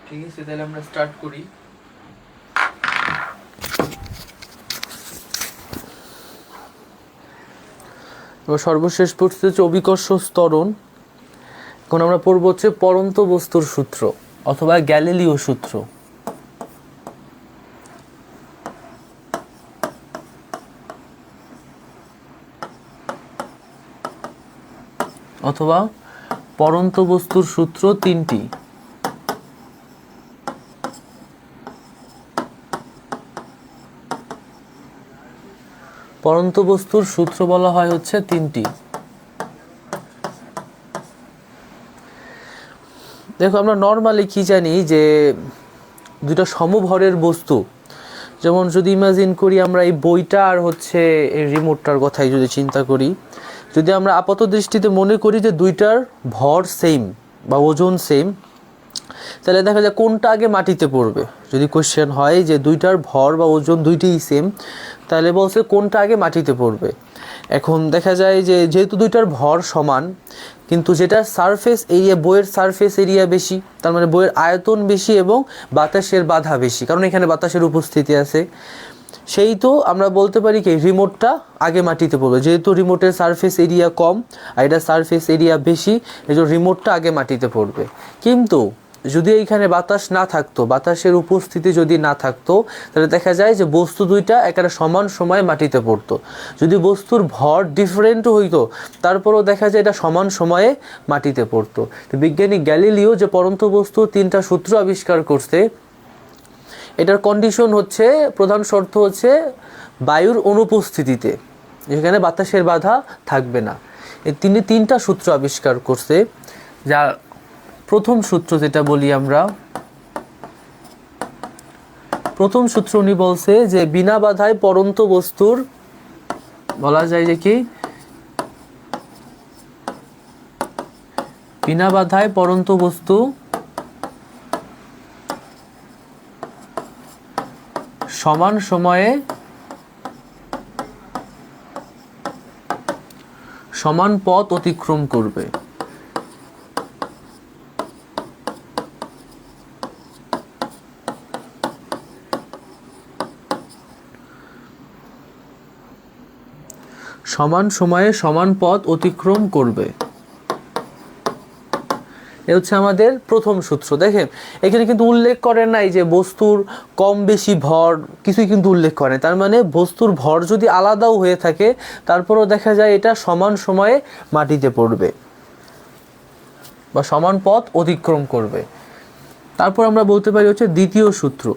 ঠিক আছে, তাহলে আমরা স্টার্ট করি। এবার সর্বশেষ পড়তে হচ্ছে অভিকর্ষ ত্বরণ। এখন আমরা পড়ব হচ্ছে পরন্ত বস্তুর সূত্র অথবা গ্যালিলিও সূত্র। অথবা পরন্ত বস্তুর সূত্র তিনটি। পরন্ত বস্তুর সূত্র বলা হয় হচ্ছে তিনটি। দেখো, আমরা নর্মালি কি জানি যে দুটো সমভরের বস্তু, যেমন যদি ইমাজিন করি আমরা এই বইটা আর হচ্ছে এই রিমোটটার কথাই যদি চিন্তা করি, যদি আমরা আপাত দৃষ্টিতে মনে করি যে দুইটার ভর সেম বা ওজন সেম, তাহলে দেখা যায় কোনটা আগে মাটিতে পড়বে। যদি কোশ্চেন হয় যে দুইটার ভর বা ওজন দুইটাই সেম, তাহলে বলছে কোনটা আগে মাটিতে পড়বে। এখন দেখা যায় যে যেহেতু দুইটার ভর সমান, কিন্তু যেটা সারফেস এরিয়া, বইয়ের সারফেস এরিয়া বেশি, তার মানে বইয়ের আয়তন বেশি এবং বাতাসের বাধা বেশি, কারণ এখানে বাতাসের উপস্থিতি আছে, সেই তো আমরা বলতে পারি কি রিমোটটা আগে মাটিতে পড়বে। যেহেতু রিমোটের সারফেস এরিয়া কম আর এটা সারফেস এরিয়া বেশি, এই জন্য রিমোটটা আগে মাটিতে পড়বে। কিন্তু যদি এইখানে বাতাস না থাকতো, বাতাসের উপস্থিতি যদি না থাকতো, তাহলে দেখা যায় যে বস্তু দুইটা একেবারে সমান সময়ে মাটিতে পড়তো। যদি বস্তুর ভর ডিফারেন্ট হইতো, তারপরেও দেখা যায় এটা সমান সময়ে মাটিতে পড়তো। তো বিজ্ঞানী গ্যালিলিও যে পরন্ত বস্তু তিনটা সূত্র আবিষ্কার করছে, এটার কন্ডিশন হচ্ছে, প্রধান শর্ত হচ্ছে বায়ুর অনুপস্থিতিতে, যেখানে বাতাসের বাধা থাকবে না। তিনি তিনটা সূত্র আবিষ্কার করছে। যা প্রথম সূত্র যেটা বলি আমরা, প্রথম সূত্র উনি বলছে যে বিনা বাধায় পরন্ত বস্তুর, বলা যায় যে কি বিনা বাধায় পরন্ত বস্তু সমান সময়ে সমান পথ অতিক্রম করবে। সমান সময়ে সমান পথ অতিক্রম করবে, এ হচ্ছে আমাদের প্রথম সূত্র। দেখেন এখানে কিন্তু উল্লেখ করেন নাই যে বস্তুর কম বেশি ভর, কিছুই কিন্তু উল্লেখ করে। তার মানে বস্তুর ভর যদি আলাদাও হয়ে থাকে, তারপরেও দেখা যায় এটা সমান সময়ে মাটিতে পড়বে বা সমান পথ অতিক্রম করবে। তারপর আমরা বলতে পারি হচ্ছে দ্বিতীয় সূত্র।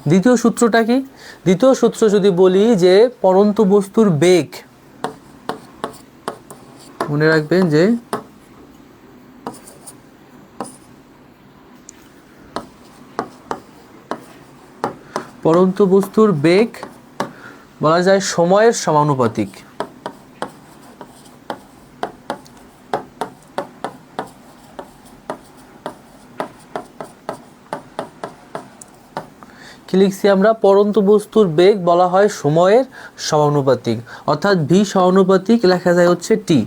দ্বিতীয় সূত্রটা কি? দ্বিতীয় সূত্র যদি বলি যে পরন্ত বস্তুর বেগ, মনে রাখবেন যে পরন্ত বস্তুর বেগ বলা যায় সময়ের সমানুপাতিক। কি লিখছি আমরা? পরন্ত বস্তুর বেগ বলা হয় সময়ের সমানুপাতিক, অর্থাৎ ভি সমানুপাতিক লেখা যায় হচ্ছে টি।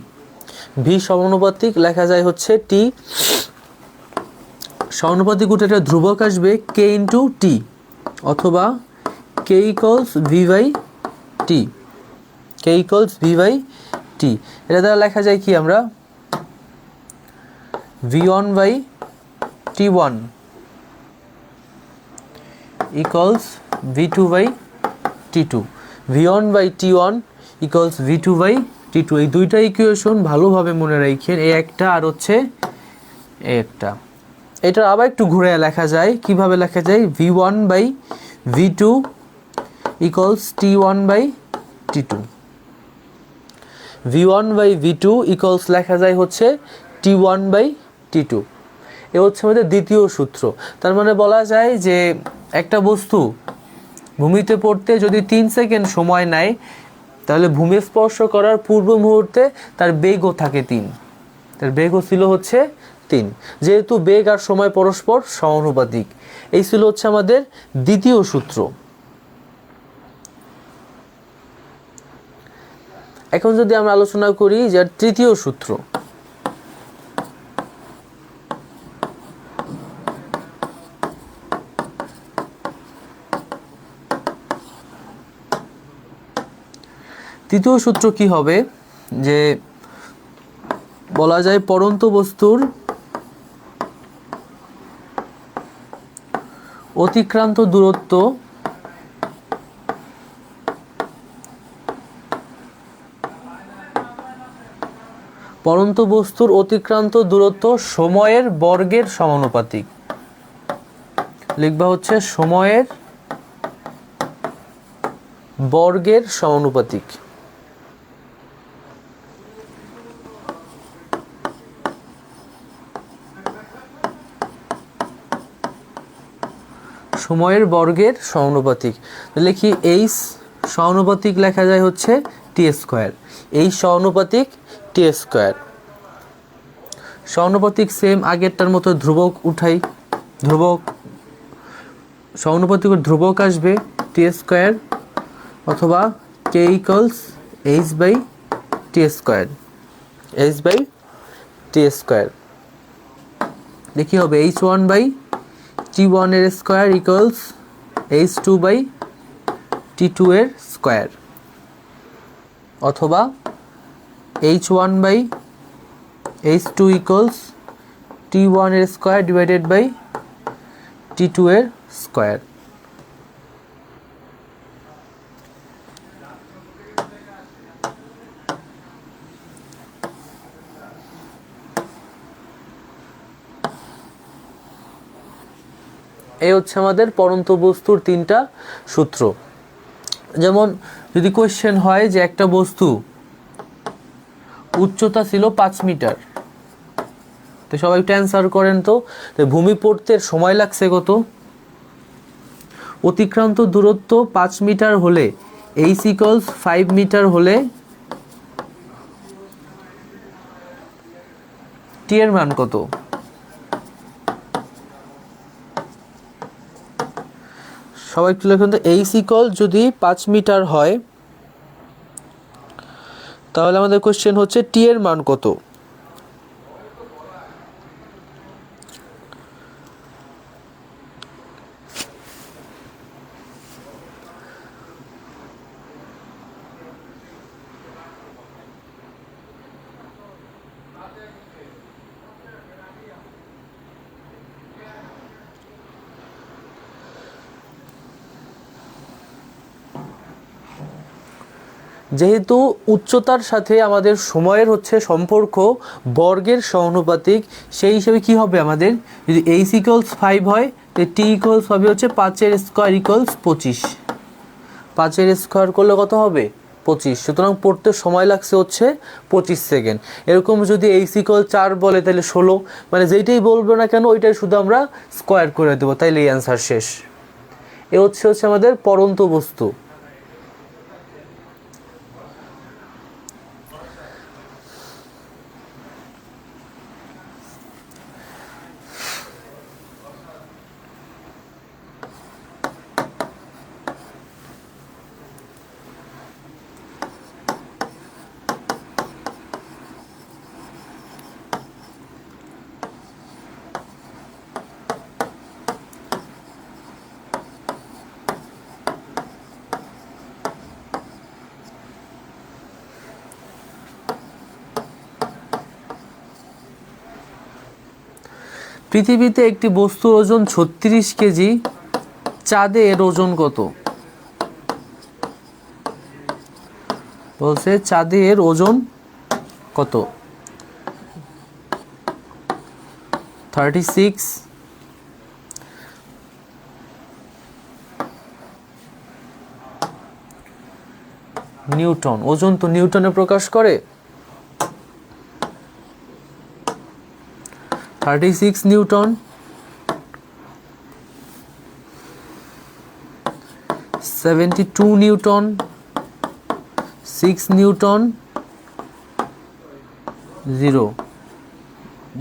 ভি সমানুপাতিক লেখা যায় হচ্ছে টি। সমানুপাতিক উঠে একটা ধ্রুবক আসবে কে ইন্টু টি, অথবা k equals v by t. K equals v by t, এটা দ্বারা লেখা যায় কি আমরা v one by t one equals v2 by t2, v1 by t1 equals v2 by t2। এই দুইটা ইকুয়েশন ভালোভাবে মনে রাখেন, এই একটা আর হচ্ছে এই একটা। এটা আবার একটু ঘুরে লেখা যায়, কিভাবে লেখা যায়? v1 by v2 equals t1 by t2। v1 by v2 equals লেখা যায় হচ্ছে t1 by t2। এ হচ্ছে আমাদের দ্বিতীয় সূত্র। তার মানে বলা যায় যে একটা বস্তু ভূমিতে পড়তে যদি 3 সেকেন্ড সময় নেয়, তাহলে ভূমি স্পর্শ করার পূর্ব মুহূর্তে তার বেগও থাকে 3। তার বেগও ছিল হচ্ছে 3, যেহেতু বেগ আর সময় পরস্পর সমানুপাতিক। এই ছিল হচ্ছে আমাদের দ্বিতীয় সূত্র। এখন যদি আমরা আলোচনা করি যে তৃতীয় সূত্র, তৃতীয় সূত্র কি হবে, যে বলা যায় পড়ন্ত বস্তুর অতিক্রান্ত দূরত্ব পড়ন্ত বস্তুর অতিক্রান্ত দূরত্ব সময়ের বর্গের সমানুপাতিক। লিখবা হচ্ছে সময়ের বর্গের সমানুপাতিক। সময়ের বর্গের সমানুপাতিক লিখি এইচ সমানুপাতিক লেখা যায় হচ্ছে টি স্কোয়ার। এইচ সমানুপাতিক টি স্কোয়ার। সমানুপাতিক সেম আগেরটার মতো ধ্রুবক উঠাই, ধ্রুবক সমানুপাতিক ধ্রুবক আসবে টি স্কোয়ার অথবা k equals h by t square. H by t square দেখি হবে h one by t one এর square equals h two by t two এর স্কোয়ার, অথবা h one by h two equals t one এর square divided by t two এর square. এই হচ্ছে আমাদের পড়ন্ত বস্তুর তিনটা সূত্র। যেমন যদি কোয়েশ্চেন হয় যে একটা বস্তু উচ্চতা ছিল 5 মিটার, তো সবাই একটু অ্যান্সার করেন তো ভূমি পড়তে সময় লাগছে কত? অতিক্রান্ত দূরত্ব 5 মিটার হলে এইচ ইকুয়ালস 5 মিটার হলে টি এর মান কত? সবাই একটু লিখুন তো এইচ ইকুয়াল যদি 5 মিটার হয় তাহলে আমাদের কোশ্চেন হচ্ছে টি এর মান কত? যেহেতু উচ্চতার সাথে আমাদের সময়ের হচ্ছে সম্পর্ক বর্গের সমানুপাতিক, সেই হিসেবে কি হবে আমাদের, যদি এইচ ইকুয়ালস 5 হয় তো টি ইকুয়ালস হবে হচ্ছে 5 এর স্কোয়ার ইকুয়ালস 25। 5 এর স্কোয়ার করলে কত হবে? 25। সুতরাং পড়তে সময় লাগছে হচ্ছে 25 সেকেন্ড। এরকম যদি এইচ ইকুয়াল 4 বলে তাহলে 16, মানে যেইটাই বলবো না কেন ওইটাই শুধু আমরা স্কোয়ার করে দেবো, তাইলে এই অ্যান্সার শেষ। এ হচ্ছে আমাদের পড়ন্ত বস্তু। পৃথিবীতে একটি বস্তুর ওজন 36 কেজি, চাঁদে এর ওজন কত? বলছে চাঁদে এর ওজন কত? 36 নিউটন। ওজন তো নিউটনে প্রকাশ করে। 36 নিউটন, 72 নিউটন, 6 নিউটন, 0।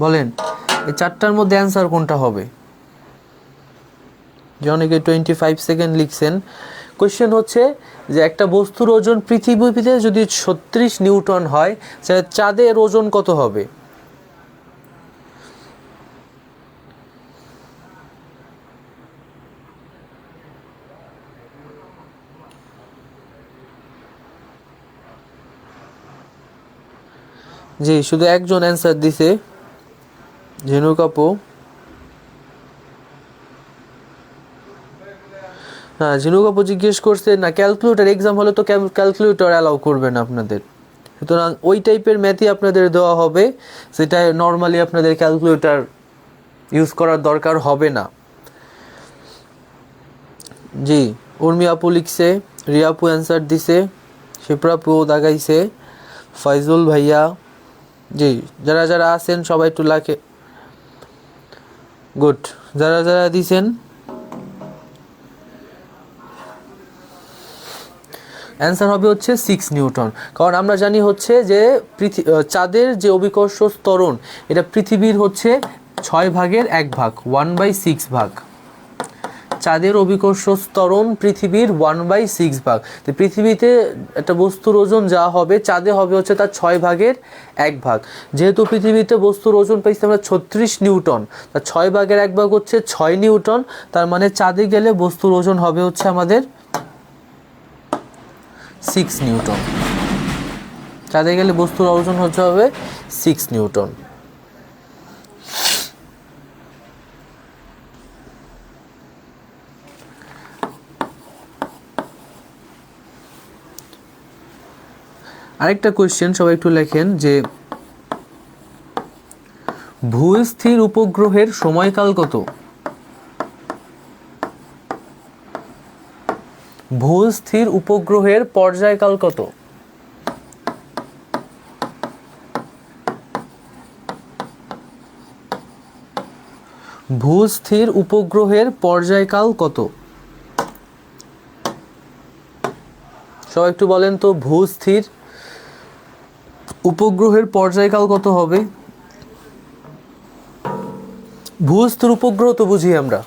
বলেন এই চারটার মধ্যে অ্যান্সার কোনটা হবে? যে অনেকে 25 সেকেন্ড লিখছেন। কোয়েশ্চেন হচ্ছে যে একটা বস্তুর ওজন পৃথিবীতে যদি 36 নিউটন হয় তাহলে চাঁদের ওজন কত হবে? জি শুধু একজন অ্যান্সার দিছে, ঝিনুক আপু। হ্যাঁ ঝিনুক আপু জিজ্ঞেস করছে না ক্যালকুলেটর এক্সাম হলে তো ক্যালকুলেটর অ্যালাউ করবেন আপনাদের, সুতরাং ওই টাইপের ম্যাথই আপনাদের দেওয়া হবে, সেটা নর্মালি আপনাদের ক্যালকুলেটর ইউজ করার দরকার হবে না। জি উর্মি আপু লিখছে, রিয়া আপু অ্যান্সার দিছে, শিপ্রা আপু দাগাইছে, ফাইজুল ভাইয়া। জি যারা যারা আছেন সবাই একটু লাখে গুড, যারা যারা দিছেন। অ্যান্সার হবে হচ্ছে 6 নিউটন, কারণ আমরা জানি হচ্ছে যে চাঁদের যে অভিকর্ষ ত্বরণ এটা পৃথিবীর হচ্ছে 6/1 ভাগ, 1/6 ভাগ। চাঁদের অভিকর্ষ ত্বরণ পৃথিবীর 1/6 ভাগ। তো পৃথিবীতে একটা বস্তুর ওজন যা হবে চাঁদে হবে হচ্ছে তার 6/1 ভাগ। যেহেতু পৃথিবীতে বস্তুর ওজন পাইছি আমরা 36 নিউটন, তার 6/1 ভাগ হচ্ছে 6 নিউটন, তার মানে চাঁদে গেলে বস্তুর ওজন হবে হচ্ছে আমাদের 6 নিউটন। চাঁদে গেলে বস্তুর ওজন হচ্ছে হবে 6 নিউটন। আরেকটা কোয়েশ্চেন সবাই একটু লেখেন যে ভূস্থির উপগ্রহের সময়কাল কত? ভূস্থির উপগ্রহের পর্যায়কাল কত? ভূস্থির উপগ্রহের পর্যায়কাল কত? সবাই একটু বলেন তো ভূস্থির উপগ্রহের পর্যায়কাল কত হবে? ভূস্থির উপগ্রহ তো বুঝি আমরা,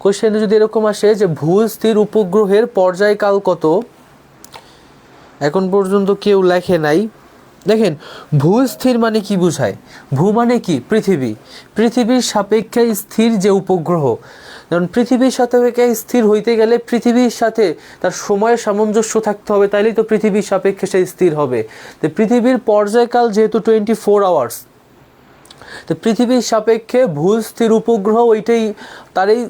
কোশ্চেনে যদি এরকম আসে যে ভূস্থির উপগ্রহের পর্যায়কাল কত, এখন পর্যন্ত কেউ লেখে নাই। দেখেন ভূস্থির মানে কি বোঝায়? ভূ মানে কি? পৃথিবী। পৃথিবীর সাপেক্ষে স্থির যে উপগ্রহ, কারণ পৃথিবীর সাপেক্ষে স্থির হইতে গেলে পৃথিবীর সাথে তার সময়ের সামঞ্জস্য থাকতে হবে, তাইলেই তো পৃথিবীর সাপেক্ষে সে স্থির হবে। তো পৃথিবীর পর্যায়কাল যেহেতু 24 আওয়ার্স, তো পৃথিবীর সাপেক্ষে ভূস্থির উপগ্রহ ওইটাই তারই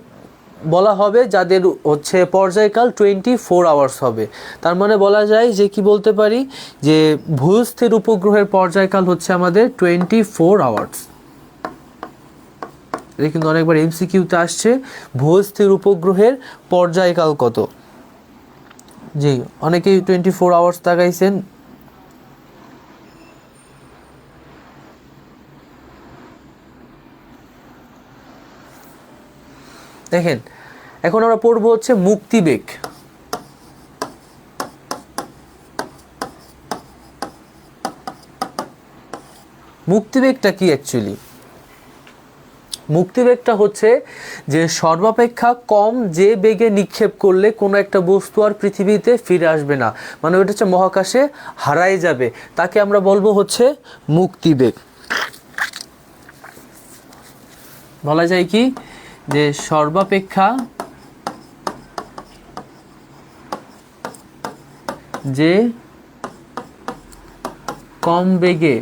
বলা হবে যাদের হচ্ছে পর্যায়কাল 24 আওয়ার্স হবে। তার মানে বলা যায় যে কি বলতে পারি যে ভূস্থির উপগ্রহের পর্যায়কাল হচ্ছে আমাদের 24 আওয়ার্স। এটা কিন্তু অনেকবার এমসিকিউতে আসছে, ভূস্থির উপগ্রহের পর্যায়কাল কত। জি অনেকেই 24 আওয়ার্স তাকাইছেন। দেখেন এখন আমরা পড়বো হচ্ছে মুক্তিবেগ। মুক্তিবেগটা কি অ্যাকচুয়ালি? মুক্তিবেগটা হচ্ছে যে সর্বাপেক্ষা কম যে বেগে নিক্ষেপ করলে কোনো একটা বস্তু আর পৃথিবীতে ফিরে আসবে না, মানে ওটা হচ্ছে মহাকাশে হারায় যাবে, তাকে আমরা বলবো হচ্ছে মুক্তিবেগ। বলা যায় কি যে সর্বাপেক্ষা যে কম বেগে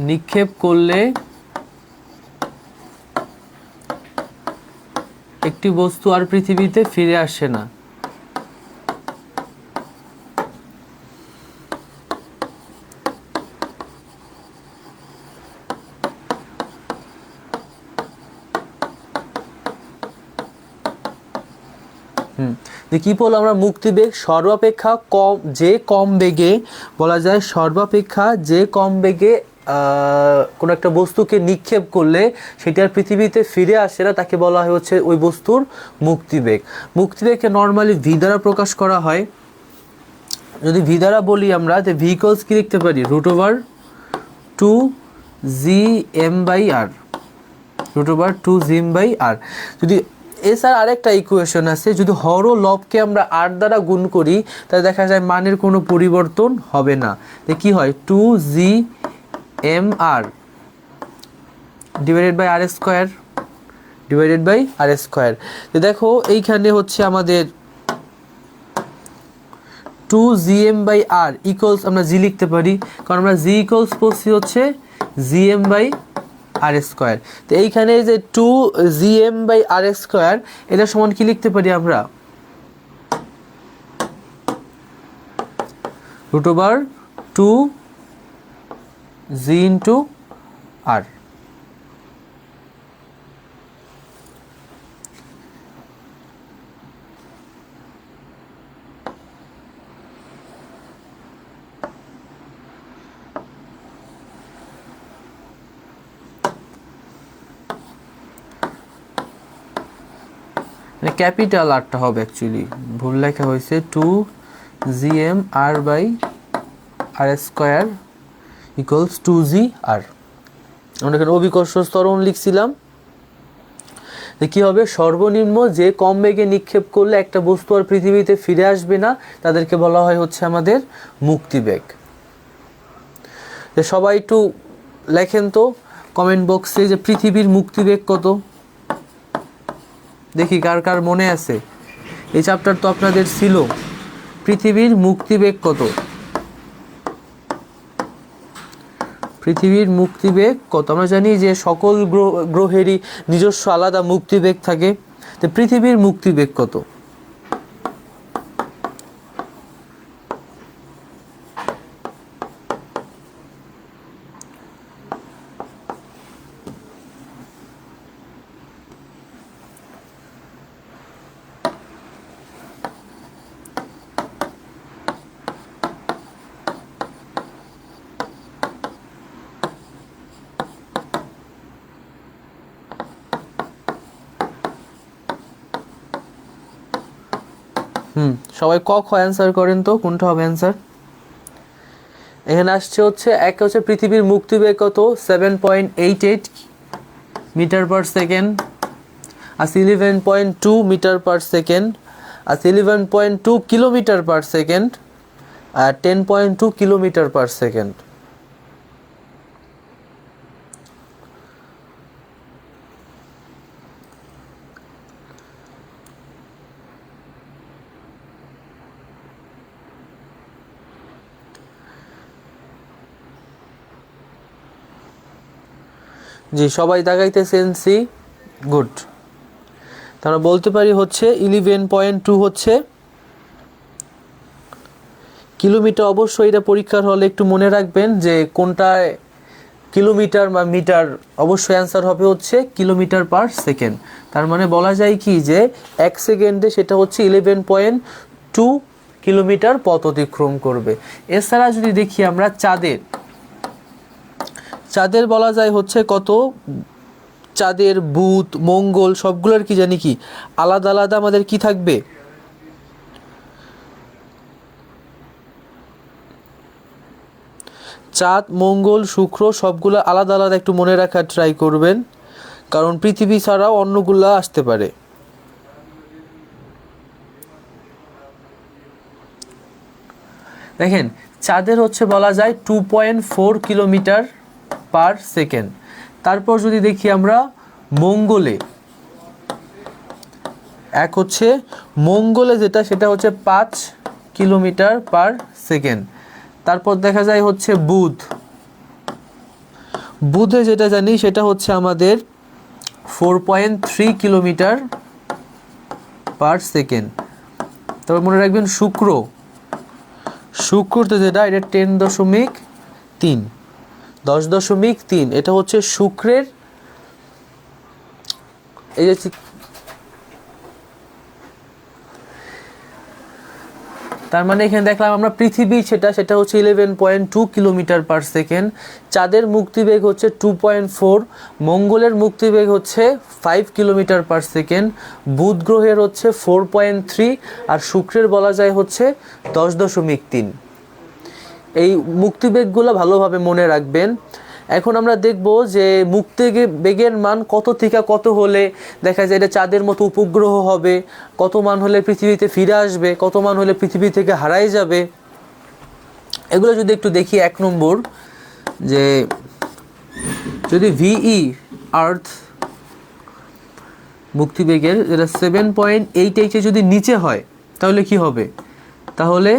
নিক্ষেপ করলে একটি বস্তু আর পৃথিবীতে ফিরে আসে না। কি বললাম আমরা? মুক্তিবেগ সর্বাপেক্ষা কম যে কম বেগে, বলা যায় সর্বাপেক্ষা যে কম বেগে কোনো একটা বস্তুকে নিক্ষেপ করলে সেটা আর পৃথিবীতে ফিরে আসে না, তাকে বলা হয় হচ্ছে ওই বস্তুর মুক্তিবেগ। মুক্তিবেগকে নর্মালি ভি দ্বারা প্রকাশ করা হয়। যদি ভি দ্বারা বলি আমরা, যে ভি ইকুয়ালস কি লিখতে পারি? √2gm/r, √2gm/r। যদি এছাড়া আরেকটা ইকুয়েশন আছে, যদি হর ও লবকে আমরা আর দ্বারা গুণ করি তাহলে দেখা যায় মানের কোনো পরিবর্তন হবে না। তো কি হয়? 2gmr divided by r square divided by r square. তো দেখো এইখানে হচ্ছে আমাদের 2gm/r ইকুয়ালস আমরা জি লিখতে পারি, কারণ আমরা জি ইকুয়ালস পড়ছি হচ্ছে gm/r স্কোয়ার। তো এইখানে যে 2gm/r স্কোয়ার এটা সমান কি লিখতে পারি আমরা, √2g × r। ক্যাপিটাল আরটা হবে, অ্যাকচুয়ালি ভুল লেখা হয়েছে, 2gm/r স্কোয়ার ইকুয়ালস 2gr। আমরা এখানে অভিকর্ষ ত্বরণ লিখছিলাম। কি হবে, সর্বনিম্ন যে কম বেগে নিক্ষেপ করলে একটা বস্তু আর পৃথিবীতে ফিরে আসবে না তাদেরকে বলা হয় হচ্ছে আমাদের মুক্তিবেগ। সবাই একটু লেখেন তো কমেন্ট বক্সে যে পৃথিবীর মুক্তিবেগ কত, দেখি কার কার মনে আছে। এই চ্যাপ্টার তো আপনাদের ছিল। পৃথিবীর মুক্তিবেগ কত, পৃথিবীর মুক্তিবেগ কত? আমরা জানি যে সকল গ্রহেরই নিজস্ব আলাদা মুক্তিবেগ থাকে। তো পৃথিবীর মুক্তিবেগ কত? সবাই ক খ অ্যান্সার করেন তো, কোনটা হবে অ্যান্সার? এখানে আসছে হচ্ছে এক হচ্ছে পৃথিবীর মুক্তিবেগ কত, 7.88 মিটার পার সেকেন্ড, আছে 11.2 মিটার পার সেকেন্ড, আছে 11.2 কিলোমিটার পার সেকেন্ড, আর 10.2 কিলোমিটার পার সেকেন্ড। জি, সবাই দাগাইতেছেন সি, গুড। তাহলে বলতে পারি হচ্ছে 11.2 হচ্ছে কিলোমিটার। অবশ্যই এটা পরীক্ষার হলে একটু মনে রাখবেন যে কোনটায় কিলোমিটার বা মিটার। অবশ্যই অ্যান্সার হবে হচ্ছে কিলোমিটার পার সেকেন্ড। তার মানে বলা যায় কি যে এক সেকেন্ডে সেটা হচ্ছে 11.2 কিলোমিটার পথ অতিক্রম করবে। এছাড়া যদি দেখি আমরা চাঁদের বলা যায় হচ্ছে কত, চাঁদের, বুধ, মঙ্গল সবগুলোর কি জানি কি আলাদা আলাদা আমাদের কি থাকবে, চাঁদ, মঙ্গল, শুক্র সবগুলো আলাদা আলাদা একটু মনে রাখার ট্রাই করবেন, কারণ পৃথিবী ছাড়াও অন্যগুলো আসতে পারে। দেখেন চাঁদের হচ্ছে বলা যায় 2.4 কিলোমিটার পার সেকেন্ড। তারপর যদি দেখি আমরা মঙ্গলে, এক হচ্ছে মঙ্গলে যেটা সেটা হচ্ছে 5 কিলোমিটার পার সেকেন্ড। তারপর দেখা যায় হচ্ছে বুধে যেটা জানি সেটা হচ্ছে আমাদের 4.3 কিলোমিটার পার সেকেন্ড। তারপর মনে রাখবেন শুক্রতে যেটা এটা 10.3 10.3, এটা হচ্ছে শুক্রের এই যে তার মানে এখানে দেখলাম আমরা পৃথিবী সেটা হচ্ছে 11.2 কিলোমিটার পার সেকেন্ড, চাঁদের মুক্তিবেগ হচ্ছে 2.4, মঙ্গলের মুক্তিবেগ হচ্ছে 5 কিলোমিটার পার সেকেন্ড, বুধ গ্রহের হচ্ছে 4.3, আর শুক্রের বলা যায় হচ্ছে 10.3। এই মুক্তিবেগগুলো ভালোভাবে মনে রাখবেন। এখন আমরা দেখব যে মুক্তিবেগের মান কত থেকে কত হলে দেখা যায় এটা চাঁদের মতো উপগ্রহ হবে, কত মান হলে পৃথিবীতে ফিরে আসবে, কত মান হলে পৃথিবী থেকে হারাই যাবে। এগুলো যদি একটু দেখি, 1 নম্বর যে যদি ভিই আর্থ মুক্তিবেগের যেটা 7.88 যদি নিচে হয় তাহলে কি হবে? তাহলে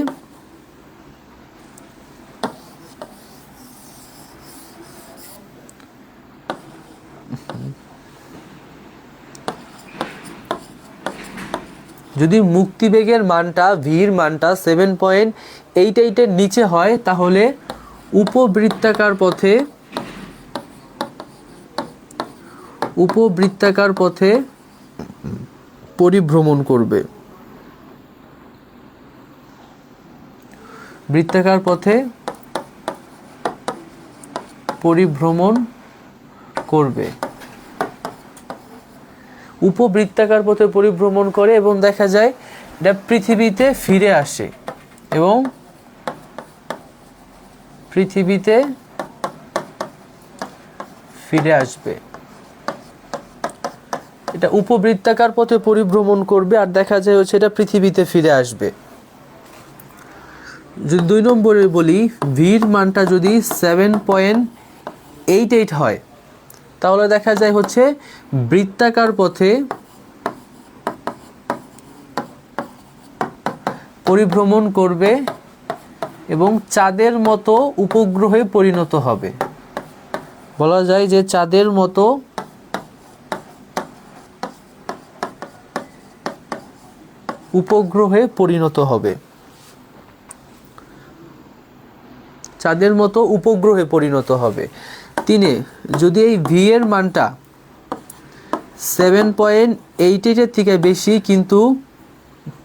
যদি মুক্তিবেগের মানটা ভির মানটা 7.88 এর নিচে হয় তাহলে উপবৃত্তাকার পথে পরিভ্রমণ করবে। বৃত্তাকার পথে পরিভ্রমণ করবে। উপবৃত্তাকার পথে পরিভ্রমণ করে এবং দেখা যায় এটা পৃথিবীতে ফিরে আসে এবং পৃথিবীতে ফিরে আসবে। এটা উপবৃত্তাকার পথে পরিভ্রমণ করবে আর দেখা যায় হচ্ছে এটা পৃথিবীতে ফিরে আসবে। যদি 2 নম্বরে বলি ভির মানটা যদি 7.88 হয় তাহলে দেখা যায় হচ্ছে বৃত্তাকার পথে পরিভ্রমণ করবে এবং চাঁদের মতো উপগ্রহে পরিণত হবে। বলা যায় যে চাঁদের মতো উপগ্রহে পরিণত হবে। চাঁদের মতো উপগ্রহে পরিণত হবে। 3 যদি এই ভি এর মানটা 7.88 এর থেকে বেশি কিন্তু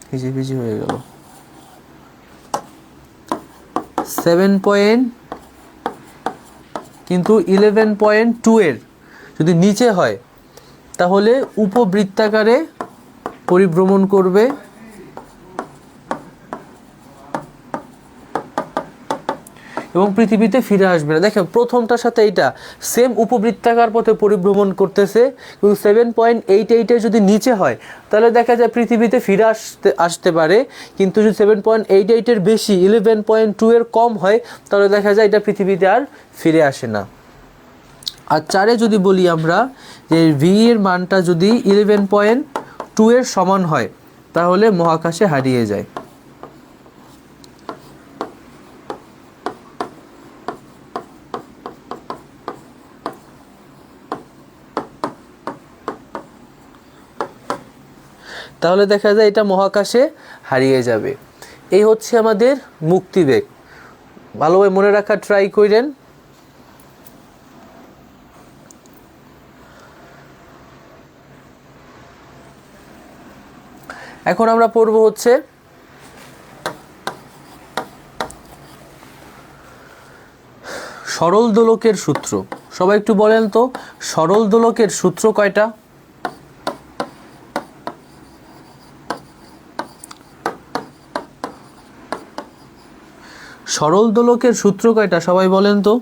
ভিজি হয়ে গেল 11.2 এর যদি নিচে হয় তাহলে উপবৃত্তাকারে পরিভ্রমণ করবে এবং পৃথিবীতে ফিরে আসবে না। দেখেন প্রথমটার সাথে এইটা সেম উপবৃত্তাকার পথে পরিভ্রমণ করতেছে, কিন্তু 7.88 এর যদি নিচে হয় তাহলে দেখা যায় পৃথিবীতে ফিরে আসতে পারে, কিন্তু যদি 7.88 এর বেশি 11.2 এর কম হয় তাহলে দেখা যায় এটা পৃথিবীতে আর ফিরে আসে না। আর 4 যদি বলি আমরা যে ভি এর মানটা যদি 11.2 এর সমান হয় তাহলে মহাকাশে হারিয়ে যায়। তাহলে দেখা যায় এটা মহাকাশে হারিয়ে যাবে। এই হচ্ছে আমাদের মুক্তিবেগ। ভালোভাবে মনে রাখা ট্রাই করেন। এখন আমরা পড়ব হচ্ছে সরল দোলকের সূত্র। সবাই একটু বলেন তো সরল দোলকের সূত্র কয়টা? সরল দোলকের সূত্র কয়টা সবাই বলেন তো?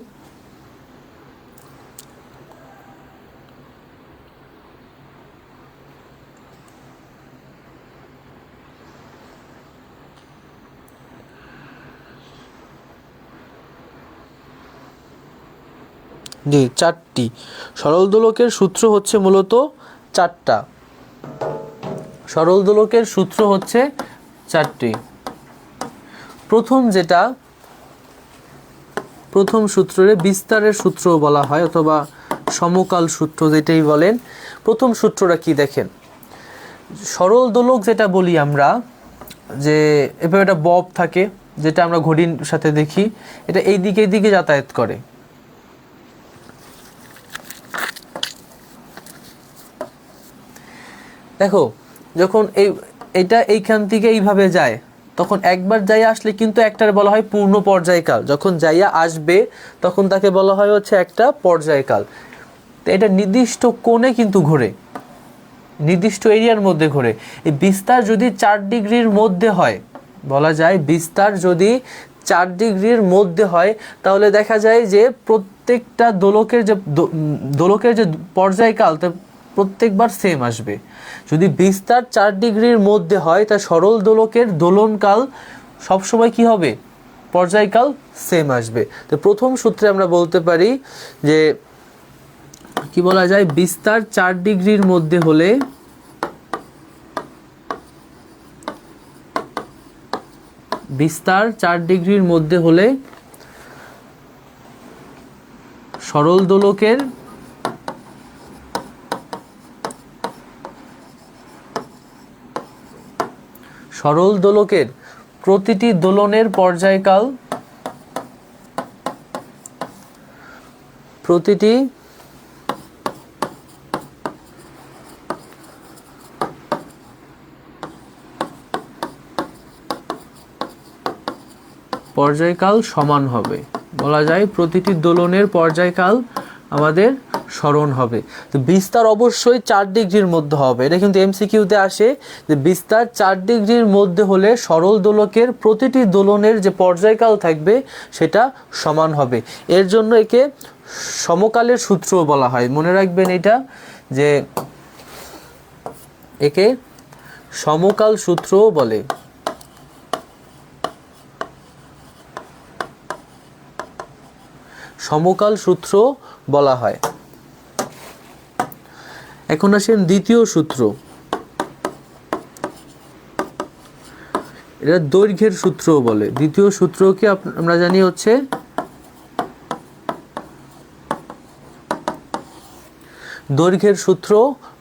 জি 4টি। সরল দোলকের সূত্র হচ্ছে মূলত 4টা। সরল দোলকের সূত্র হচ্ছে 4টি। প্রথম সূত্রে বিস্তারের সূত্র বলা হয় অথবা সমকাল সূত্র যেটাই বলেন। প্রথম সূত্রটা কি দেখেন, সরল দোলক যেটা বলি আমরা যে এভাবে একটা বব থাকে যেটা আমরা ঘড়ির সাথে দেখি, এটা এই দিকে যাতায়াত করে। দেখো যখন এটা এইখান থেকে এইভাবে যায় তখন একবার যাইয়া আসলে কিন্তু একটার বলা হয় পূর্ণ পর্যায়কাল, যখন যাইয়া আসবে তখন তাকে বলা হয় হচ্ছে একটা পর্যায়কাল। তো এটা নির্দিষ্ট কোণে কিন্তু ঘোরে, নির্দিষ্ট এরিয়ার মধ্যে ঘোরে। এই বিস্তার যদি 4 ডিগ্রির মধ্যে হয়, বলা যায় বিস্তার যদি 4 ডিগ্রির মধ্যে হয় তাহলে দেখা যায় যে প্রত্যেকটা দোলকের যে পর্যায়কাল প্রত্যেকবার সেম আসবে। যদি বিস্তার 4 ডিগ্রির মধ্যে হয় তা সরল দোলকের দোলনকাল সবসময় কি হবে? পর্যায়কাল সেম আসবে। তো প্রথম সূত্রে আমরা বলতে পারি যে কি কি বলা যায়, বিস্তার 4 ডিগ্রির মধ্যে হলে বিস্তার 4 ডিগ্রির মধ্যে হলে সরল দোলকের প্রতিটি দোলনের পর্যায়কাল সমান হবে। বলা যায় প্রতিটি দোলনের পর্যায়কাল আমাদের সরণ হবে। তো বিস্তার অবশ্যই 4 ডিগ্রির মধ্যে হবে। এটা কিন্তু এমসিকিউতে আসে যে বিস্তার 4 ডিগ্রির মধ্যে হলে সরল দোলকের প্রতিটি দোলনের যে পর্যায়কাল থাকবে সেটা সমান হবে। এর জন্য একে সমকালের সূত্র বলা হয়। মনে রাখবেন এটা, যে একে সমকাল সূত্র বলে। সমকাল সূত্র বলা হয়। এখন আসেন দ্বিতীয় সূত্র। এটা দৈর্ঘ্যের সূত্র বলে। দ্বিতীয় সূত্রকে আমরা জানি হচ্ছে দৈর্ঘ্যের সূত্র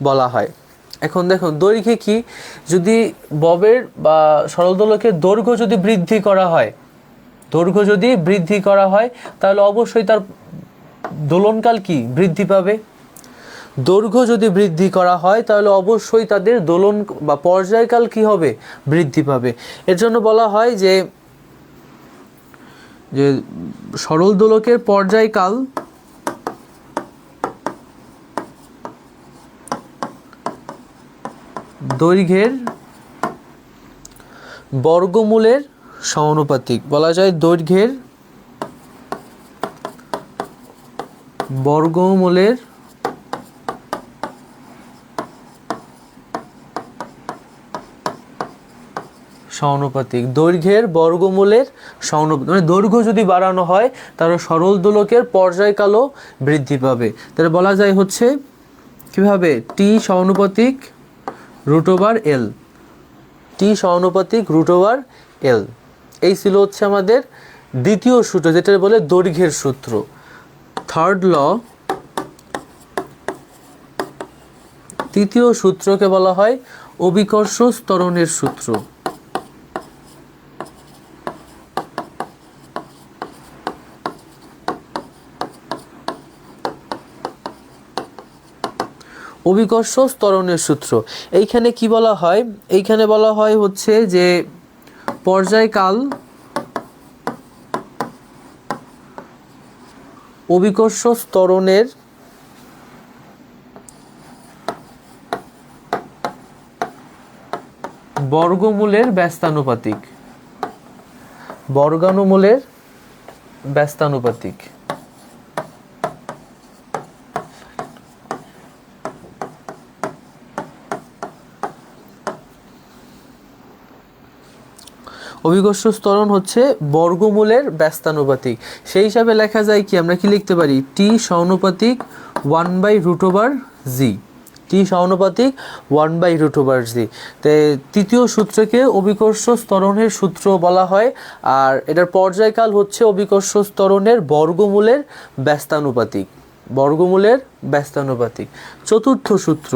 বলা হয়। এখন দেখুন দৈর্ঘ্যে কি, যদি ববের বা সরল দোলকের দৈর্ঘ্য যদি বৃদ্ধি করা হয় তাহলে অবশ্যই তার দোলনকাল কি বৃদ্ধি পাবে। দৈর্ঘ্য যদি বৃদ্ধি করা হয় তাহলে অবশ্যই তাদের দোলন বা পর্যায়কাল কি হবে, বৃদ্ধি পাবে। এর জন্য বলা হয় যে সরল দোলকের পর্যায়কাল দৈর্ঘ্যের বর্গমূলের সমানুপাতিক। বলা যায় দৈর্ঘ্যের বর্গমূলের সমানুপাতিক। দৈর্ঘ্যের বর্গমূলের সমানুপাতিক মানে দৈর্ঘ্য যদি বাড়ানো হয় তাহলে সরল দোলকের পর্যায়কালও বৃদ্ধি পাবে। তাহলে বলা যায় হচ্ছে কিভাবে, টি সমানুপাতিক √L, টি সমানুপাতিক √L। এই ছিল হচ্ছে আমাদের দ্বিতীয় সূত্র, যেটা বলে দৈর্ঘ্যের সূত্র। থার্ড ল, তৃতীয় সূত্রকে বলা হয় অভিকর্ষ ত্বরণের সূত্র। অভিকর্ষ ত্বরণের সূত্র। এইখানে কি বলা হয়, এইখানে বলা হয় হচ্ছে যে পর্যায়কাল অভিকর্ষ ত্বরণের বর্গমূলের ব্যস্তানুপাতিক। বর্গানুমূলের ব্যস্তানুপাতিক। অভিকর্ষ ত্বরণ হচ্ছে বর্গমূলের ব্যস্তানুপাতিক। সেই হিসাবে লেখা যায় কি, আমরা কি লিখতে পারি, টি সমানুপাতিক 1/√g। টি সমানুপাতিক 1/√g। তো তৃতীয় সূত্রকে অভিকর্ষ ত্বরণের সূত্র বলা হয়, আর এটার পর্যায়কাল হচ্ছে অভিকর্ষ ত্বরণের বর্গমূলের ব্যস্তানুপাতিক। বর্গমূলের ব্যস্তানুপাতিক। চতুর্থ সূত্র,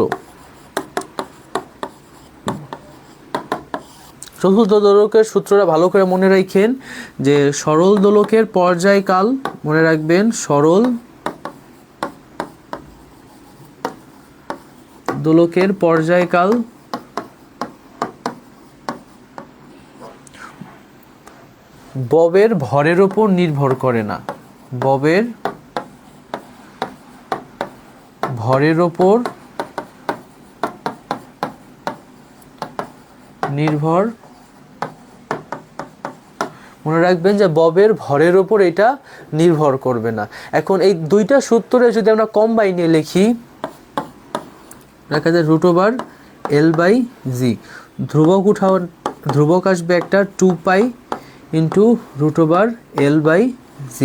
চতুর্থ দোলকের সূত্রটা ভালো করে মনে রাখেন, যে সরল দোলকের পর্যায়কাল, মনে রাখবেন সরল দোলকের পর্যায়কাল ববের ভরের উপর নির্ভর করে না। ববের ভরের উপর নির্ভর, মনে রাখবেন যে ববের ভরের উপর এটা নির্ভর করবে না। এখন এই দুইটা সূত্রে যদি আমরা কম্বাইনে লিখি, দেখা যায় √L/g। ধ্রুবক আসবে একটা 2π × √L/g।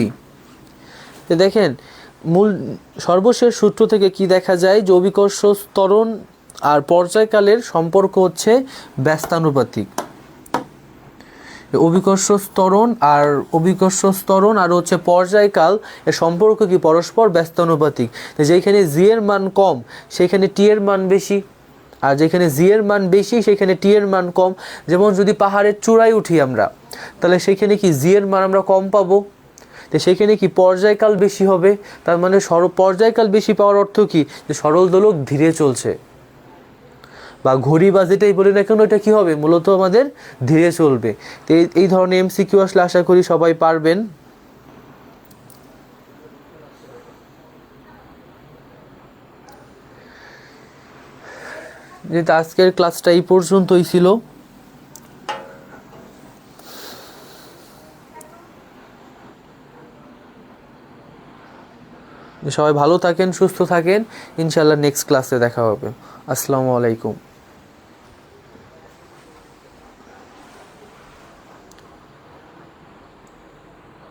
তো দেখেন মূল সর্বশেষ সূত্র থেকে কি দেখা যায় যে অভিকর্ষ ত্বরণ আর পর্যায়কালের সম্পর্ক হচ্ছে ব্যস্তানুপাতিক। অভিকর্ষ ত্বরণ আর হচ্ছে পর্যায়কাল এর সম্পর্ক কি পরস্পর ব্যস্তানুপাতিক। যেখানে জি এর মান কম সেখানে টি এর মান বেশি, আর যেখানে জি এর মান বেশি সেখানে টি এর মান কম। যেমন যদি পাহাড়ের চূড়ায় উঠি আমরা, তাহলে সেখানে কি জি এর মান আমরা কম পাবো, তো সেখানে কি পর্যায়কাল বেশি হবে। তার মানে পর্যায়কাল বেশি পাওয়ার অর্থ কি, যে সরল দোলক ধীরে চলছে, বা ঘড়ি বা যেটাই বলি না কেন এটা কি হবে, মূলত আমাদের ধীরে চলবে। তো এই ধরনের এমসিকিউ আসলে আশা করি সবাই পারবেন। যেহেতু আজকের ক্লাসটা এই পর্যন্তই ছিল, সবাই ভালো থাকেন, সুস্থ থাকেন। ইনশাআল্লাহ নেক্সট ক্লাসে দেখা হবে। আসসালামু আলাইকুম।